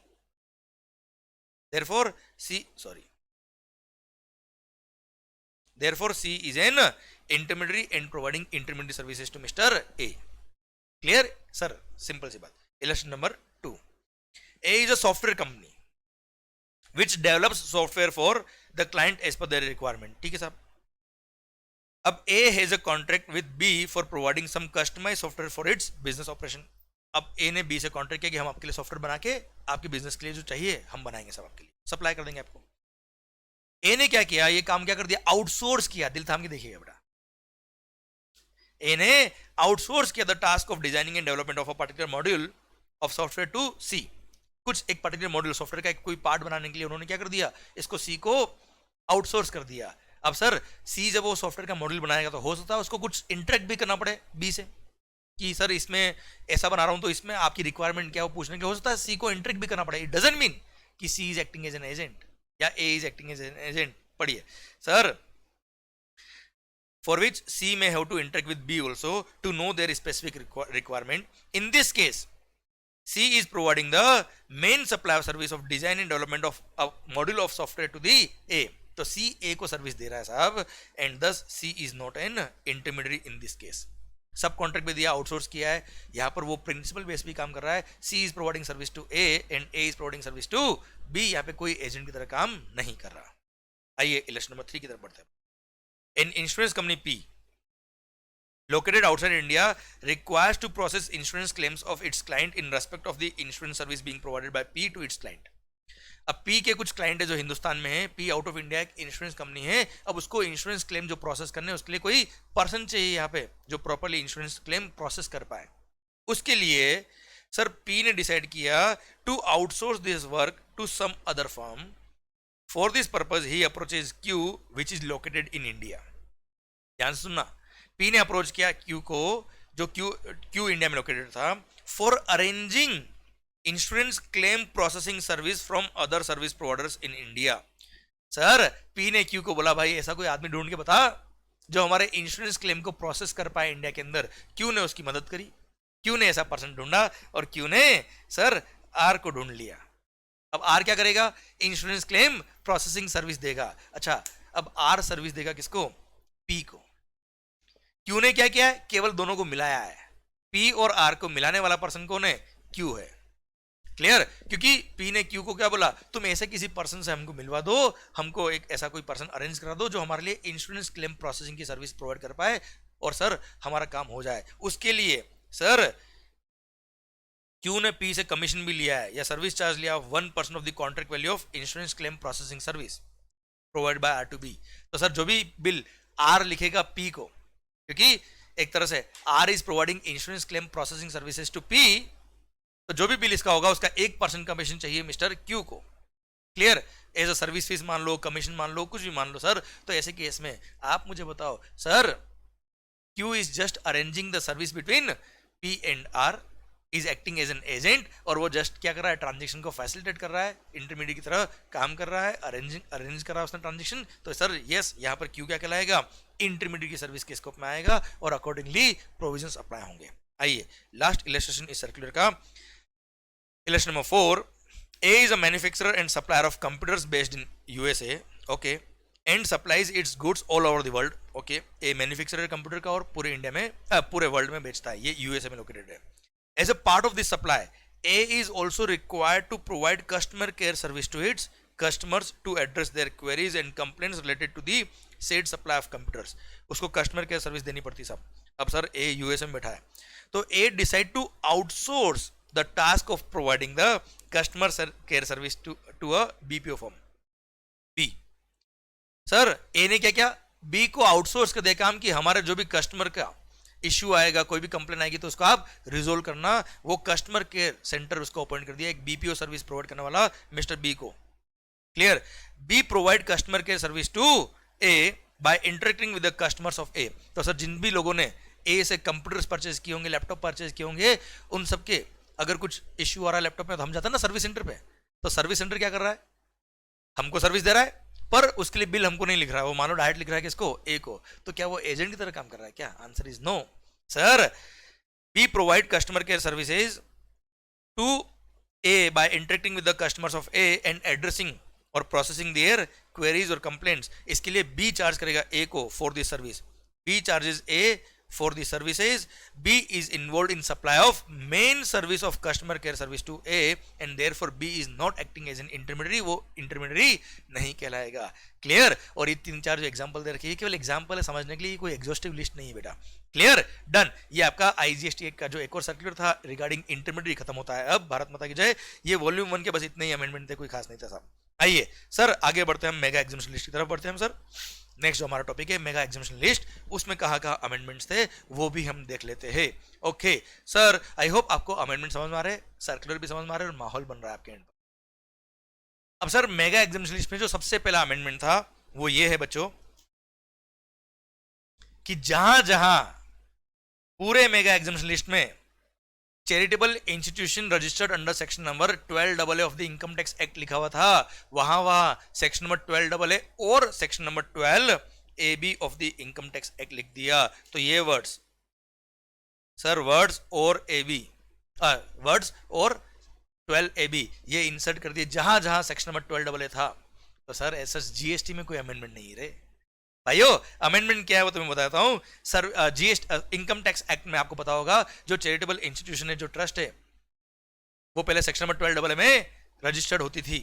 A: intermediary and providing intermediary services to Mr. A. Clear sir? Simple सी बात। Illustration number 2, A is a software company which develops software for the client as per their requirement. ठीक है साहब। अब A has a contract with B for providing some customised software for its business operation. अब A ने B से contract किया कि हम आपके लिए सॉफ्टवेयर बना के आपके बिजनेस के लिए जो चाहिए हम बनाएंगे, सब आपके लिए सप्लाई कर देंगे आपको। ए ने क्या किया, ये काम क्या कर दिया, आउटसोर्स किया। दिल थाम के देखिएगा बेटा, ए ने आउटसोर्स किया the task of designing and development of a particular module of software to C. कुछ एक पर्टिकुलर मॉड्यूल सॉफ्टवेयर का एक कोई पार्ट बनाने के लिए उन्होंने क्या कर दिया, इसको सी को आउटसोर्स कर दिया। अब सर सी जब वो सॉफ्टवेयर का मॉड्यूल बनाएगा तो हो सकता है उसको कुछ इंटरेक्ट भी करना पड़े बी से कि सर इसमें ऐसा बना रहा हूं तो इसमें आपकी रिक्वायरमेंट क्या है वो पूछने के, हो सकता है सी को इंटरेक्ट भी करना पड़े। इट डजंट मीन कि C is acting as an agent या A is acting as an agent. पढ़िए sir, for which C may have to interact with B also to know their specific requirement. In this case, C is providing the main supply of service of design and development of a module of software to the A. तो C A को service दे रहा है साहब, and thus C is not an intermediary in this case. सब contract भी दिया, outsource किया है, यहाँ पर वो प्रिंसिपल बेस भी काम कर रहा है। C is providing service to A and A is providing service to B. यहाँ पे कोई एजेंट की तरह काम नहीं कर रहा। आइए इलेक्शन नंबर 3 की तरफ बढ़ते हैं। An insurance company P located outside India requires to process insurance claims of its client in respect of the insurance service being provided by P to its client. अब P के कुछ client है जो हिंदुस्तान में है, P आउट ऑफ इंडिया एक insurance company है। अब उसको इंश्योरेंस क्लेम जो प्रोसेस करने उसके लिए कोई पर्सन चाहिए यहाँ पे जो प्रॉपरली इंश्योरेंस क्लेम प्रोसेस कर पाए। उसके लिए सर P ने डिसाइड किया to outsource this work to some other firm for this purpose he approaches Q which is located in India. ध्यान से सुनना, पी ने अप्रोच किया क्यू को, जो क्यू इंडिया में लोकेटेड था, for arranging insurance claim processing service from other service providers in India. Sir P ने क्यू को बोला भाई ऐसा कोई आदमी ढूंढ के बता जो हमारे इंश्योरेंस क्लेम को प्रोसेस कर पाए इंडिया के अंदर। क्यू ने उसकी मदद करी, क्यू ने ऐसा पर्सन ढूंढा और क्यू ने सर आर को ढूंढ लिया। अब आर क्या करेगा? इंश्योरेंस क्लेम प्रोसेसिंग सर्विस देगा। अच्छा, अब आर सर्विस देगा किसको? पी को। क्यू ने क्या किया है? केवल दोनों को मिलाया है। पी और आर को मिलाने वाला पर्सन कौन है? क्यू है। क्लियर? क्योंकि पी ने क्यू को क्या बोला? तुम ऐसे किसी पर्सन से हमको मिलवा दो, हमको एक ऐसा कोई पर्सन अरेंज करा दो जो हमारे लिए इंश्योरेंस क्लेम प्रोसेसिंग की सर्विस प्रोवाइड कर पाए और सर हमारा काम हो जाए। उसके लिए सर क्यू ने पी से कमीशन भी लिया है या सर्विस चार्ज लिया 1% of the contract value of insurance claim processing service provide by R to B. तो सर जो भी बिल आर लिखेगा पी को, क्योंकि एक तरह से R is providing insurance claim processing services to P, तो जो भी बिल इसका होगा उसका 1% कमीशन चाहिए मिस्टर क्यू को। Clear? As a service fees मान लो, कमीशन मान लो, कुछ भी मान लो सर। तो ऐसे केस में आप मुझे बताओ sir, Q is just arranging the service between P and R, is acting as an agent, और वो जस्ट क्या कर रहा है? ट्रांजेक्शन को फैसिलिटेट कर रहा है, इंटरमीडिएट की तरह काम कर रहा है, अरेंज कर रहा है उसने ट्रांजेक्शन। तो सर यस, यहाँ पर क्यू क्या कहलाएगा? इंटरमीडिएट की सर्विस के स्कोप में आएगा और अकॉर्डिंगली प्रोविजंस अप्लाई होंगे। आइए लास्ट इलस्ट्रेशन इस सर्कुलर का, illustration number 4. A is a manufacturer and supplier of computers based in USA, okay, and supplies its goods all over the world, okay. A manufacturer computer का और पूरे India में पूरे world में बेचता है, ये यूएसए में लोकेटेड है। As a part of this supply, A is also required to provide customer care service to its customers to address their queries and complaints related to the said supply of computers. उसको customer care service देनी पड़ती सब। अब sir A USA में बैठा है, तो A decide to outsource the task of providing the customer care service to a BPO firm. B. Sir A ने क्या किया? बी को आउटसोर्स कर दिया काम कि हमारे जो भी कस्टमर का इश्यू आएगा, कोई भी कंप्लेन आएगी तो उसको आप रिजोल्व करना। वो कस्टमर केयर सेंटर उसको अपॉइंट कर दिया, एक बीपीओ सर्विस प्रोवाइड करने वाला मिस्टर बी को। Clear? B provide customer care service to A by interacting with the customers of A. तो सर जिन भी लोगों ने ए से कंप्यूटर्स परचेज किए होंगे, लैपटॉप परचेज किए होंगे, उन सबके अगर कुछ इश्यू आ रहा है लैपटॉप में तो हम जाते हैं ना सर्विस सेंटर पे। तो सर्विस सेंटर क्या कर रहा है? हमको सर्विस दे रहा है, पर उसके लिए बिल हमको नहीं लिख रहा है, वो मानो डायरेक्ट लिख रहा है किसको? ए को। तो क्या वो एजेंट की तरह काम कर रहा है क्या? Answer is no. Sir we provide customer care services to A by interacting with the customers of A and addressing or processing their queries or complaints. इसके लिए बी चार्ज करेगा ए को for this service. B charges A for the services. B is involved in supply of main service of customer care service to A and therefore B is not acting as an intermediary, वो intermediary नहीं कहलाएगा। Clear? और ये 3-4 जो example दे रखे हैं केवल example है, समझने के लिए कोई एग्जॉस्टिव लिस्ट नहीं है बेटा। क्लियर? डन। ये आपका आईजीएसटी का जो एक और सर्कुलर था रिगार्डिंग इंटरमीडिएट खत्म होता है अब। भारत माता की जय। ये वॉल्यूम 1 के बस इतने ही अमेंडमेंट थे, कोई खास नहीं था साहब। आइए सर आगे बढ़ते हैं, हम मेगा एग्जामिनेशन लिस्ट की तरफ बढ़ते हैं हम सर। नेक्स्ट जो हमारा टॉपिक है मेगा एग्जामिनेशन लिस्ट, उसमें कहाँ अमेंडमेंट्स थे वो भी हम देख लेते हैं। ओके सर, आई होप आपको अमेंडमेंट समझ में आ रहे हैं, सर्कुलर भी समझ में आ रहे हैं और माहौल बन रहा है आपके एंड पर। अब सर मेगा एग्जामिनेशन लिस्ट में जो सबसे पहला अमेंडमेंट था वो ये है बच्चों कि जहां जहां पूरे मेगा एग्जामिनेशन लिस्ट में charitable institution registered under section number 12AA of the income tax act लिखा हुआ था, वहां सेक्शन नंबर 12AA और section number 12AB of the income tax act लिख दिया। तो ये वर्ड्स सर, वर्ड्स और AB, वर्ड्स और 12AB ये इंसर्ट कर दिए जहां जहां सेक्शन नंबर 12AA था। तो सर ऐसा जीएसटी में कोई अमेंडमेंट नहीं रे भाइयों। अमेंडमेंट क्या है वो तुम्हें बताता हूं sir. GST income tax act में आपको पता होगा जो चैरिटेबल इंस्टीट्यूशन है, जो ट्रस्ट है, वो पहले सेक्शन नंबर 12AA में रजिस्टर्ड होती थी।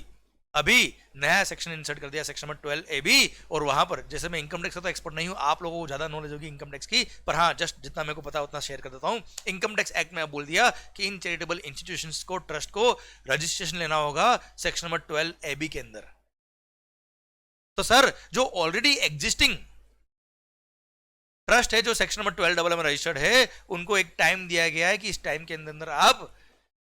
A: अभी नया सेक्शन इंसर्ट कर दिया सेक्शन नंबर 12AB, और वहां पर जैसे मैं इनकम टैक्स का तो एक्सपर्ट नहीं हूं, आप लोगों को ज्यादा नॉलेज होगी इनकम टैक्स की, पर हाँ जस्ट जितना मेरे को पता उतना शेयर कर देता हूं। इनकम टैक्स एक्ट में बोल दिया कि इन चैरिटेबल इंस्टीट्यूशंस को, ट्रस्ट को रजिस्ट्रेशन लेना होगा सेक्शन नंबर 12AB के अंदर। तो सर जो ऑलरेडी एग्जिस्टिंग ट्रस्ट है जो सेक्शन नंबर 12AA में रजिस्टर्ड है, उनको एक टाइम दिया गया है कि इस टाइम के अंदर आप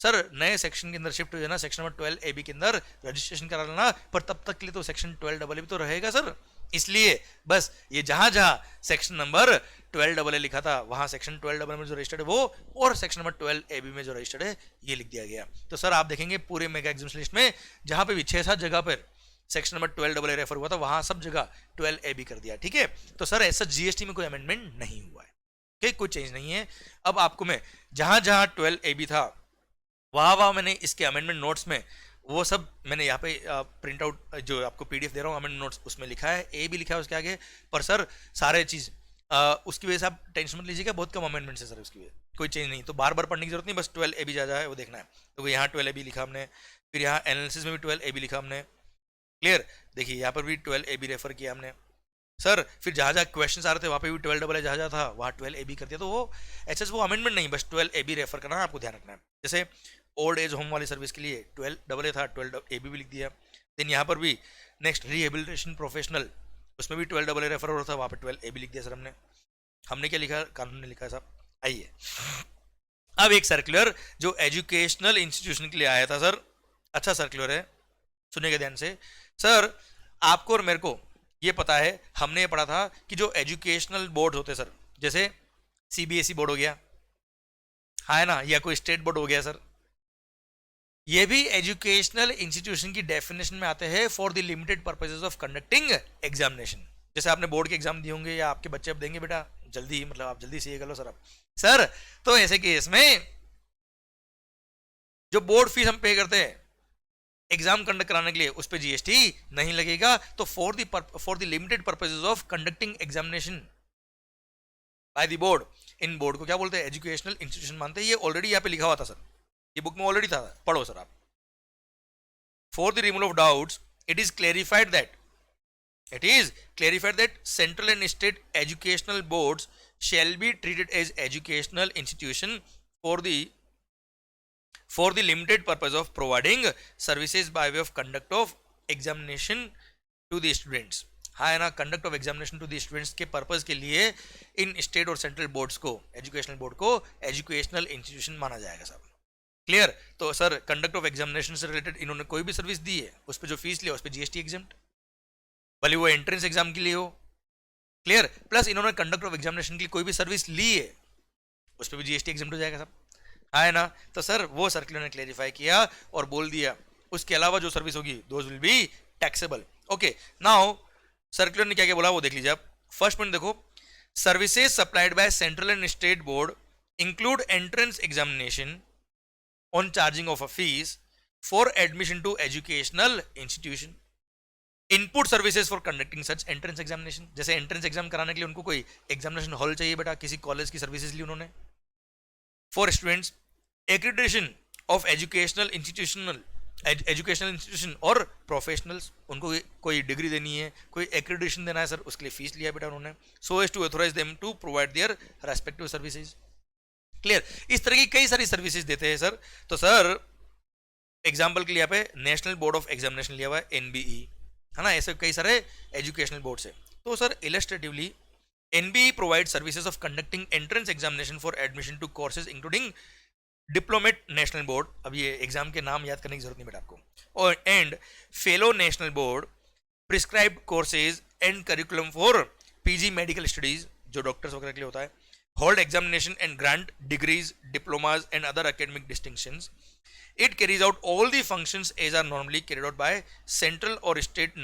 A: सर नए सेक्शन के अंदर शिफ्ट हो जाना, सेक्शन नंबर 12 AB के अंदर रजिस्ट्रेशन करा लेना, पर तब तक के लिए तो सेक्शन 12 AA भी तो रहेगा सर। इसलिए बस ये जहां जहां सेक्शन नंबर 12 AA लिखा था वहां सेक्शन 12 AA में जो रजिस्टर्ड है वो, और सेक्शन नंबर 12 AB में जो रजिस्टर्ड है ये लिख दिया गया। तो सर आप देखेंगे पूरे मेगा एग्जाम्स लिस्ट में जहां पे भी 6-7 जगह पर सेक्शन नंबर 12 AA रेफर हुआ था वहां सब जगह 12 AB कर दिया, ठीक है। तो सर ऐसा जीएसटी में कोई अमेंडमेंट नहीं हुआ है, okay? कोई चेंज नहीं है। अब आपको मैं जहां जहां 12 AB था वहां मैंने इसके अमेंडमेंट नोट्स में वो सब मैंने यहाँ पे प्रिंट आउट जो आपको पीडीएफ दे रहा हूँ अमेंडमेंट नोट्स, उसमें लिखा है, ए भी लिखा है उसके आगे। पर सर सारे चीज उसकी वजह से आप टेंशन मत लीजिएगा, बहुत कम अमेंडमेंट्स है सर उसकी वजह, कोई चेंज नहीं, तो बार बार पढ़ने की जरूरत नहीं, बस 12 AB जा है वो देखना है। तो यहाँ 12 AB लिखा हमने, फिर यहाँ एनालिसिस में भी 12 AB लिखा हमने, क्लियर। देखिए यहाँ पर भी 12 AB रेफर किया हमने सर। फिर जहाँ जहाँ क्वेश्चन आ रहे थे वहाँ पे भी 12 AA जहाँ जहाँ था वहाँ 12 AB कर दिया। तो वो ऐसा वो अमेंडमेंट नहीं, बस 12 AB रेफर करना है, आपको ध्यान रखना है। जैसे ओल्ड एज होम वाली सर्विस के लिए 12 AA था, 12 AB भी लिख दिया। देन यहाँ पर भी नेक्स्ट रिहेबिलिटेशन प्रोफेशनल, उसमें भी 12 AA रेफर हो रहा था, वहाँ पे 12 AB लिख दिया सर हमने क्या लिखा, कानून ने लिखा है साहब। आइए अब एक सर्कुलर जो एजुकेशनल इंस्टीट्यूशन के लिए आया था सर, अच्छा सर्कुलर है, सुनिएगा ध्यान से। सर आपको और मेरे को ये पता है, हमने ये पढ़ा था कि जो एजुकेशनल बोर्ड होते हैं सर, जैसे CBSE बोर्ड हो गया, हाँ है ना, या कोई स्टेट बोर्ड हो गया सर, ये भी एजुकेशनल इंस्टीट्यूशन की डेफिनेशन में आते हैं for the limited purposes of conducting examination. जैसे आपने बोर्ड के एग्जाम दिए होंगे या आपके बच्चे अब देंगे बेटा जल्दी, मतलब आप जल्दी से ये कर लो सर आप सर। तो ऐसे केस में जो बोर्ड फीस हम पे करते हैं एग्जाम कंडक्ट कराने के लिए उस पर जीएसटी नहीं लगेगा। तो for the limited purposes of conducting examination by the board, in board को क्या बोलते हैं, एजुकेशनल इंस्टीट्यूशन मानते हैं। ये ऑलरेडी यहाँ पे लिखा हुआ था सर, ये बुक में ऑलरेडी था, पढ़ो सर आप। For the removal of doubts it is clarified that central and state educational boards shall be treated as educational institution for the limited purpose of providing services by way of conduct of examination to the students। हाँ है ना, conduct of examination to the students के purpose के लिए in state और central boards को, educational board को educational institution माना जाएगा साहब, क्लियर। तो सर कंडक्ट ऑफ एग्जामिनेशन से रिलेटेड इन्होंने कोई भी सर्विस दी है उस पर जो फीस लिया उस पर जीएसटी एग्जाम्प्ट, भले वो एंट्रेंस एग्जाम के लिए हो, क्लियर। प्लस इन्होंने कंडक्ट ऑफ एग्जामिनेशन के लिए कोई भी सर्विस ली है उस पर भी जीएसटी एग्जाम्प्ट हो जाएगा साहब, है ना। तो सर वो सर्कुलर ने क्लेरिफाई किया और बोल दिया उसके अलावा जो सर्विस होगी those will be taxable. Okay now circular ने क्या क्या बोला वो देख लीजिए आप। फर्स्ट पॉइंट देखो, services supplied by central and state board include entrance examination on charging of a fees for admission to educational institution, input services for conducting such entrance examination. जैसे एंट्रेंस एग्जाम कराने के लिए उनको कोई examination hall चाहिए बेटा, किसी college की सर्विसेज ली उन्होंने। For students accreditation of educational institution और प्रोफेशनल्स, उनको कोई डिग्री देनी है, कोई एक्रेडिटेशन देना है सर, उसके लिए फीस लिया बेटा उन्होंने। So as to authorise them to provide their respective services, clear. इस तरह की कई सारी सर्विसेज देते हैं सर। तो सर एग्जाम्पल के लिए यहाँ पे नेशनल बोर्ड ऑफ एग्जामिनेशन लिया हुआ है, NBE, है ना, ऐसे कई सारे एजुकेशनल बोर्ड से। तो sir illustratively NBE provide services of conducting entrance examination for admission to courses including diplomate national board, अब ये एग्जाम के नाम याद करने की जरूरत नहीं बेटा आपको, और and fellow national board prescribed courses and curriculum for PG medical studies, जो डॉक्टर्स वगैरह के लिए होता है, hold examination and grant degrees, diplomas and other academic distinctions. It carries out all the functions as are normally carried out by central or state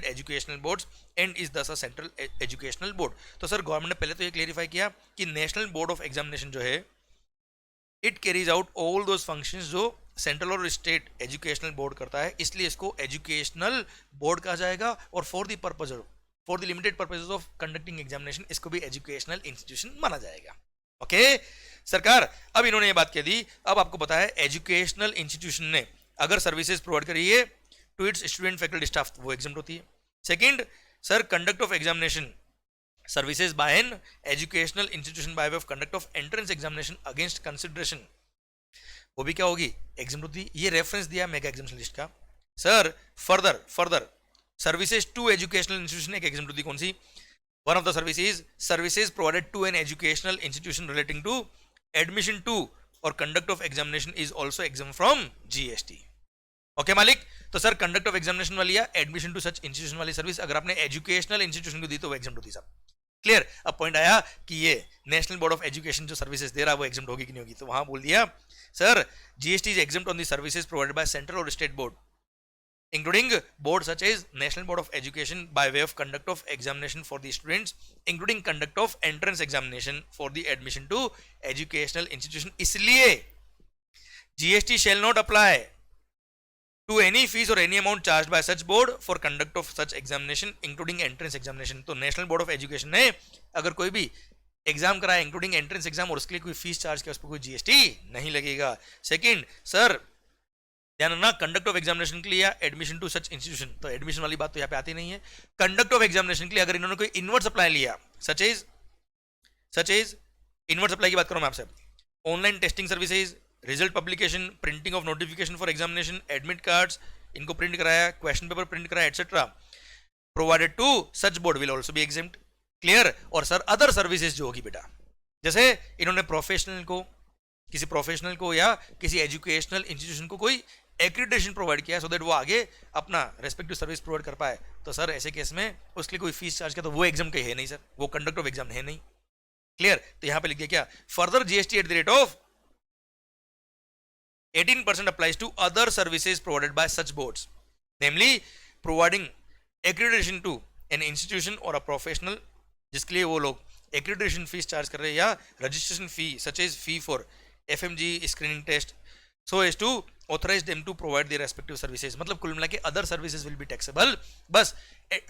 A: educational boards and is thus a central educational board। तो sir government ने पहले तो ये clarify किया कि national board of examination जो है it carries out all those functions जो सेंट्रल और स्टेट एजुकेशनल बोर्ड करता है, इसलिए इसको एजुकेशनल बोर्ड कहा जाएगा। और for the limited purposes of conducting examination इसको भी एजुकेशनल इंस्टीट्यूशन माना जाएगा। ओके सरकार, अब इन्होंने ये बात कह दी। अब आपको पता है एजुकेशनल इंस्टीट्यूशन ने अगर सर्विसेज प्रोवाइड करी है to its student faculty staff वो एग्जाम्प्ट होती है। Second sir conduct of examination services by an educational institution by way of conduct of entrance examination against consideration, वो भी क्या होगी, एग्जाम्प्ट होती है। ये रेफरेंस दिया मेगा एग्जामिनेशन लिस्ट का। Sir further services to educational institution एक एग्जाम्प्ट होती, कौन सी, one of the services provided to an educational institution relating to admission to और conduct of examination is also exam from GST. Okay मालिक, तो sir conduct of examination वाली या admission to such institution वाली service अगर आपने educational institution को दी तो वो एग्जाम होती साहब। क्लियर, अब पॉइंट आया कि ये नेशनल बोर्ड ऑफ एजुकेशन जो सर्विसेज दे रहा है वो एग्जाम होगी कि नहीं होगी, तो वहां बोल दिया sir GST is exempt on the services provided by central और state board including board such as National Board of Education by way of conduct of examination for the students, including conduct of entrance examination for the admission to educational institution। इसलिए GST shall not apply to any fees or any amount charged by such board for conduct of such examination, including entrance examination। तो National Board of Education ने अगर कोई भी exam कराया including entrance exam और उसके लिए कोई फीस चार्ज किया उस पर कोई जीएसटी नहीं लगेगा। सेकंड सर ध्यान रखना, कंडक्ट ऑफ एग्जामिनेशन के लिए या एडमिशन टू सच इंस्टीट्यूशन, तो एडमिशन वाली बात तो यहाँ पे आती नहीं है। कंडक्ट ऑफ एग्जामिनेशन के लिए अगर इन्होंने कोई इनवर्ट सप्लाई लिया सच एज इनवर्ट सप्लाई की बात करूं मैं आपसे, online testing services, result publication, printing of notification for examination, admit cards इनको प्रिंट कराया, क्वेश्चन पेपर प्रिंट कराया etcetera, provided to such board will also be exempted. Clear, और सर अदर सर्विसेज जो होगी बेटा, जैसे इन्होंने किसी प्रोफेशनल को या किसी एजुकेशनल इंस्टीट्यूशन को कोई एक्रीडिटेशन प्रोवाइड किया सो दैट वो आगे अपना रेस्पेक्टिव सर्विस प्रोवाइड कर पाए, तो सर ऐसे केस में उसके लिए कोई फीस चार्ज किया तो वो एग्जाम के है नहीं सर, वो कंडक्ट ऑफ एग्जाम है नहीं। क्लियर, तो यहां पे लिख दिया क्या, further GST at the rate of 18% applies to other services provided by such boards, namely providing accreditation to an institution or a professional जिसके लिए वो लोग एक्रीडिटेशन फीस चार्ज कर रहे हैं, या registration fee such as fee for FMG screening test so as to authorize them to provide their respective services। मतलब कुल मिला के other services will be taxable. बस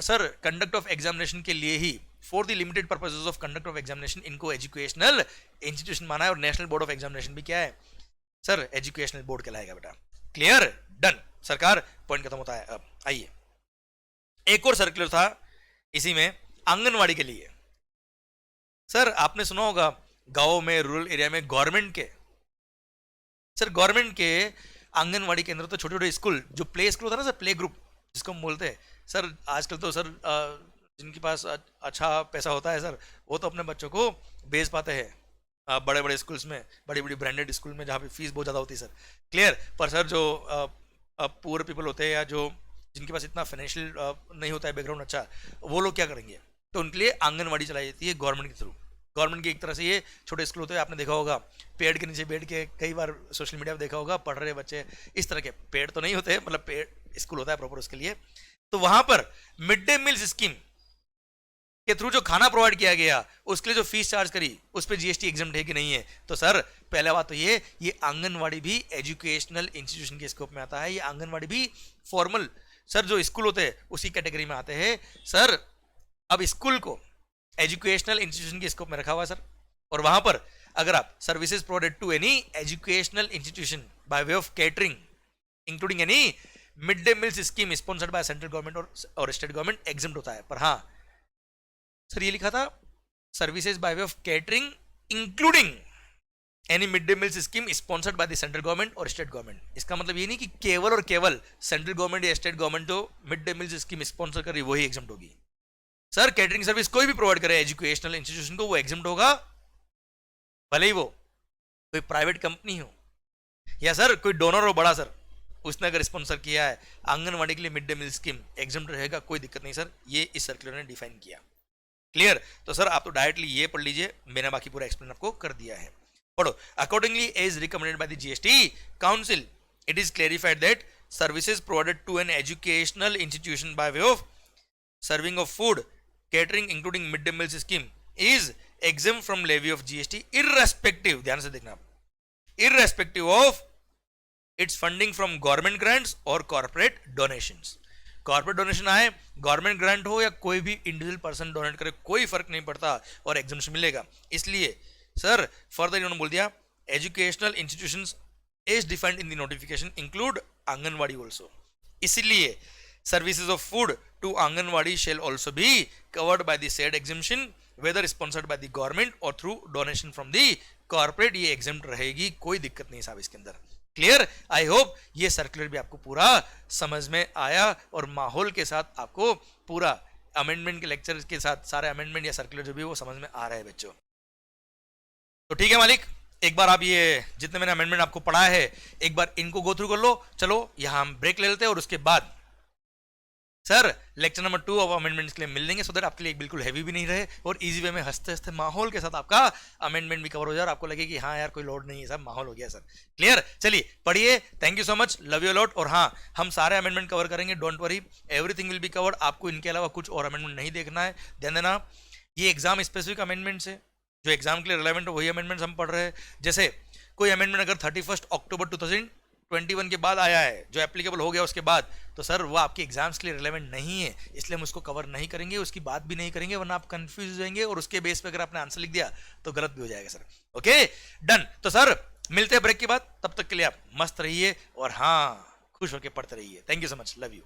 A: सर कंडक्ट ऑफ एग्जामिनेशन के लिए ही for the limited purposes of conduct of examination इनको educational institution माना है, और नेशनल बोर्ड ऑफ एग्जामिनेशन भी क्या है सर, एजुकेशनल बोर्ड कहलाएगा बेटा। क्लियर, डन, सरकार पॉइंट खत्म होता है। अब आइए एक और सर्कुलर था इसी में आंगनवाड़ी के लिए। सर आपने सुना होगा गांव में, रूरल एरिया में गवर्नमेंट के आंगनवाड़ी के अंदर तो छोटे छोटे स्कूल, जो प्ले स्कूल होता है ना सर, प्ले ग्रुप जिसको हम बोलते हैं सर, आजकल तो सर जिनके पास अच्छा पैसा होता है सर वो तो अपने बच्चों को भेज पाते हैं बड़े बड़े स्कूल्स में, बड़ी बड़ी ब्रांडेड स्कूल में जहाँ पे फीस बहुत ज़्यादा होती है सर। क्लियर, पर सर जो पुअर पीपल होते हैं या जो जिनके पास इतना फाइनेंशियल नहीं होता है बैकग्राउंड अच्छा, वो लोग क्या करेंगे, तो उनके लिए आंगनवाड़ी चलाई जाती है गवर्नमेंट के थ्रू। गवर्नमेंट की एक तरह से ये छोटे स्कूल होते हैं, आपने देखा होगा पेड़ के नीचे बैठ के, कई बार सोशल मीडिया पे देखा होगा पढ़ रहे बच्चे, इस तरह के पेड़ तो नहीं होते, मतलब पेड़ स्कूल होता है प्रॉपर उसके लिए। तो वहां पर मिड डे मील स्कीम के थ्रू जो खाना प्रोवाइड किया गया उसके लिए जो फीस चार्ज करी उस पर जीएसटी एग्जाम्प्ट है कि नहीं है, तो सर पहला बात तो ये आंगनवाड़ी भी एजुकेशनल इंस्टीट्यूशन के स्कोप में आता है। ये आंगनवाड़ी भी फॉर्मल सर जो स्कूल होते हैं उसी कैटेगरी में आते हैं सर। अब स्कूल को एजुकेशनल इंस्टीट्यूशन के स्कोप में रखा हुआ सर, और वहां पर अगर आप services provided to any educational institution by way of catering including any mid day meals scheme sponsored by central government or state government exempt होता है। पर हाँ सर ये लिखा था services by way of catering including any mid day meals scheme sponsored by the central government or state government. इसका मतलब ये नहीं कि केवल और केवल सेंट्रल गवर्नमेंट या स्टेट गवर्नमेंट जो mid day meals scheme sponsor कर रही है वही एग्जम्प्ट होगी। सर कैटरिंग सर्विस कोई भी प्रोवाइड करे एजुकेशनल इंस्टीट्यूशन को वो एग्जम्प्ट होगा, भले ही वो कोई प्राइवेट कंपनी हो या सर कोई डोनर हो बड़ा सर, उसने अगर स्पॉन्सर किया है आंगनवाड़ी के लिए mid day meal scheme exempt रहेगा, कोई दिक्कत नहीं सर, ये इस सर्कुलर ने डिफाइन किया। क्लियर, तो सर आप तो डायरेक्टली ये पढ़ लीजिए, मैंने बाकी पूरा एक्सप्लेन आपको कर दिया है, पढ़ो। Accordingly as recommended by the GST council it is clarified that services provided to an educational institution by way of serving of food catering including mid day meals scheme is exempt from levy of GST irrespective, ध्यान से देखना, irrespective of its funding from government grants or corporate donations। Corporate donation आए, government grant हो या कोई भी individual person donate करे, कोई फर्क नहीं पड़ता और एग्जम्पशन मिलेगा। इसलिए सर फर्दर इन्होंने बोल दिया educational institutions as defined in the notification include anganwadi also, इसलिए services of food to Anganwadi shall also be covered by the said exemption whether sponsored by the government or through donation from the corporate, ये exempt रहेगी, कोई दिक्कत नहीं साहब इसके अंदर। Clear, I hope ये सर्कुलर भी आपको पूरा समझ में आया और माहौल के साथ आपको पूरा अमेंडमेंट के लेक्चर के साथ सारे अमेंडमेंट या सर्कुलर जो भी वो समझ में आ रहा है बच्चों। तो ठीक है मालिक, एक बार आप ये जितने मैंने अमेंडमेंट आपको पढ़ाया है, एक बार इनको गो थ्रू कर लो। चलो यहां हम ब्रेक ले लेते हैं और उसके बाद sir lecture number 2 of amendments के लिए मिल लेंगे, सो दैट आपके लिए बिल्कुल हैवी भी नहीं रहे और इजी वे में हंसते हंसते माहौल के साथ आपका अमेंडमेंट भी कवर हो जाए और आपको लगे कि हाँ यार कोई लोड नहीं है, सब माहौल हो गया सर। क्लियर? चलिए पढ़िए। Thank you so much, love you lot. और हाँ, हम सारे अमेंडमेंट कवर करेंगे, don't worry, everything will be covered. आपको इनके अलावा कुछ और अमेंडमेंट नहीं देखना है, ध्यान देना। ये एग्जाम स्पेसिफिक अमेंडमेंट्स है, जो एग्जाम के लिए रिलेवेंट हो वही अमेंडमेंट्स हम पढ़ रहे हैं। जैसे कोई अमेंडमेंट अगर 31 अक्टूबर 2021 के बाद आया है, जो एप्लीकेबल हो गया उसके बाद, तो सर वो आपके एग्जाम्स के लिए रिलेवेंट नहीं है, इसलिए हम उसको कवर नहीं करेंगे, उसकी बात भी नहीं करेंगे, वरना आप कंफ्यूज हो जाएंगे और उसके बेस पे अगर आपने आंसर लिख दिया तो गलत भी हो जाएगा सर। Okay done. तो सर मिलते हैं ब्रेक के बाद, तब तक के लिए आप मस्त रहिए और हाँ खुश होकर पढ़ते रहिए। Thank you so much, love you.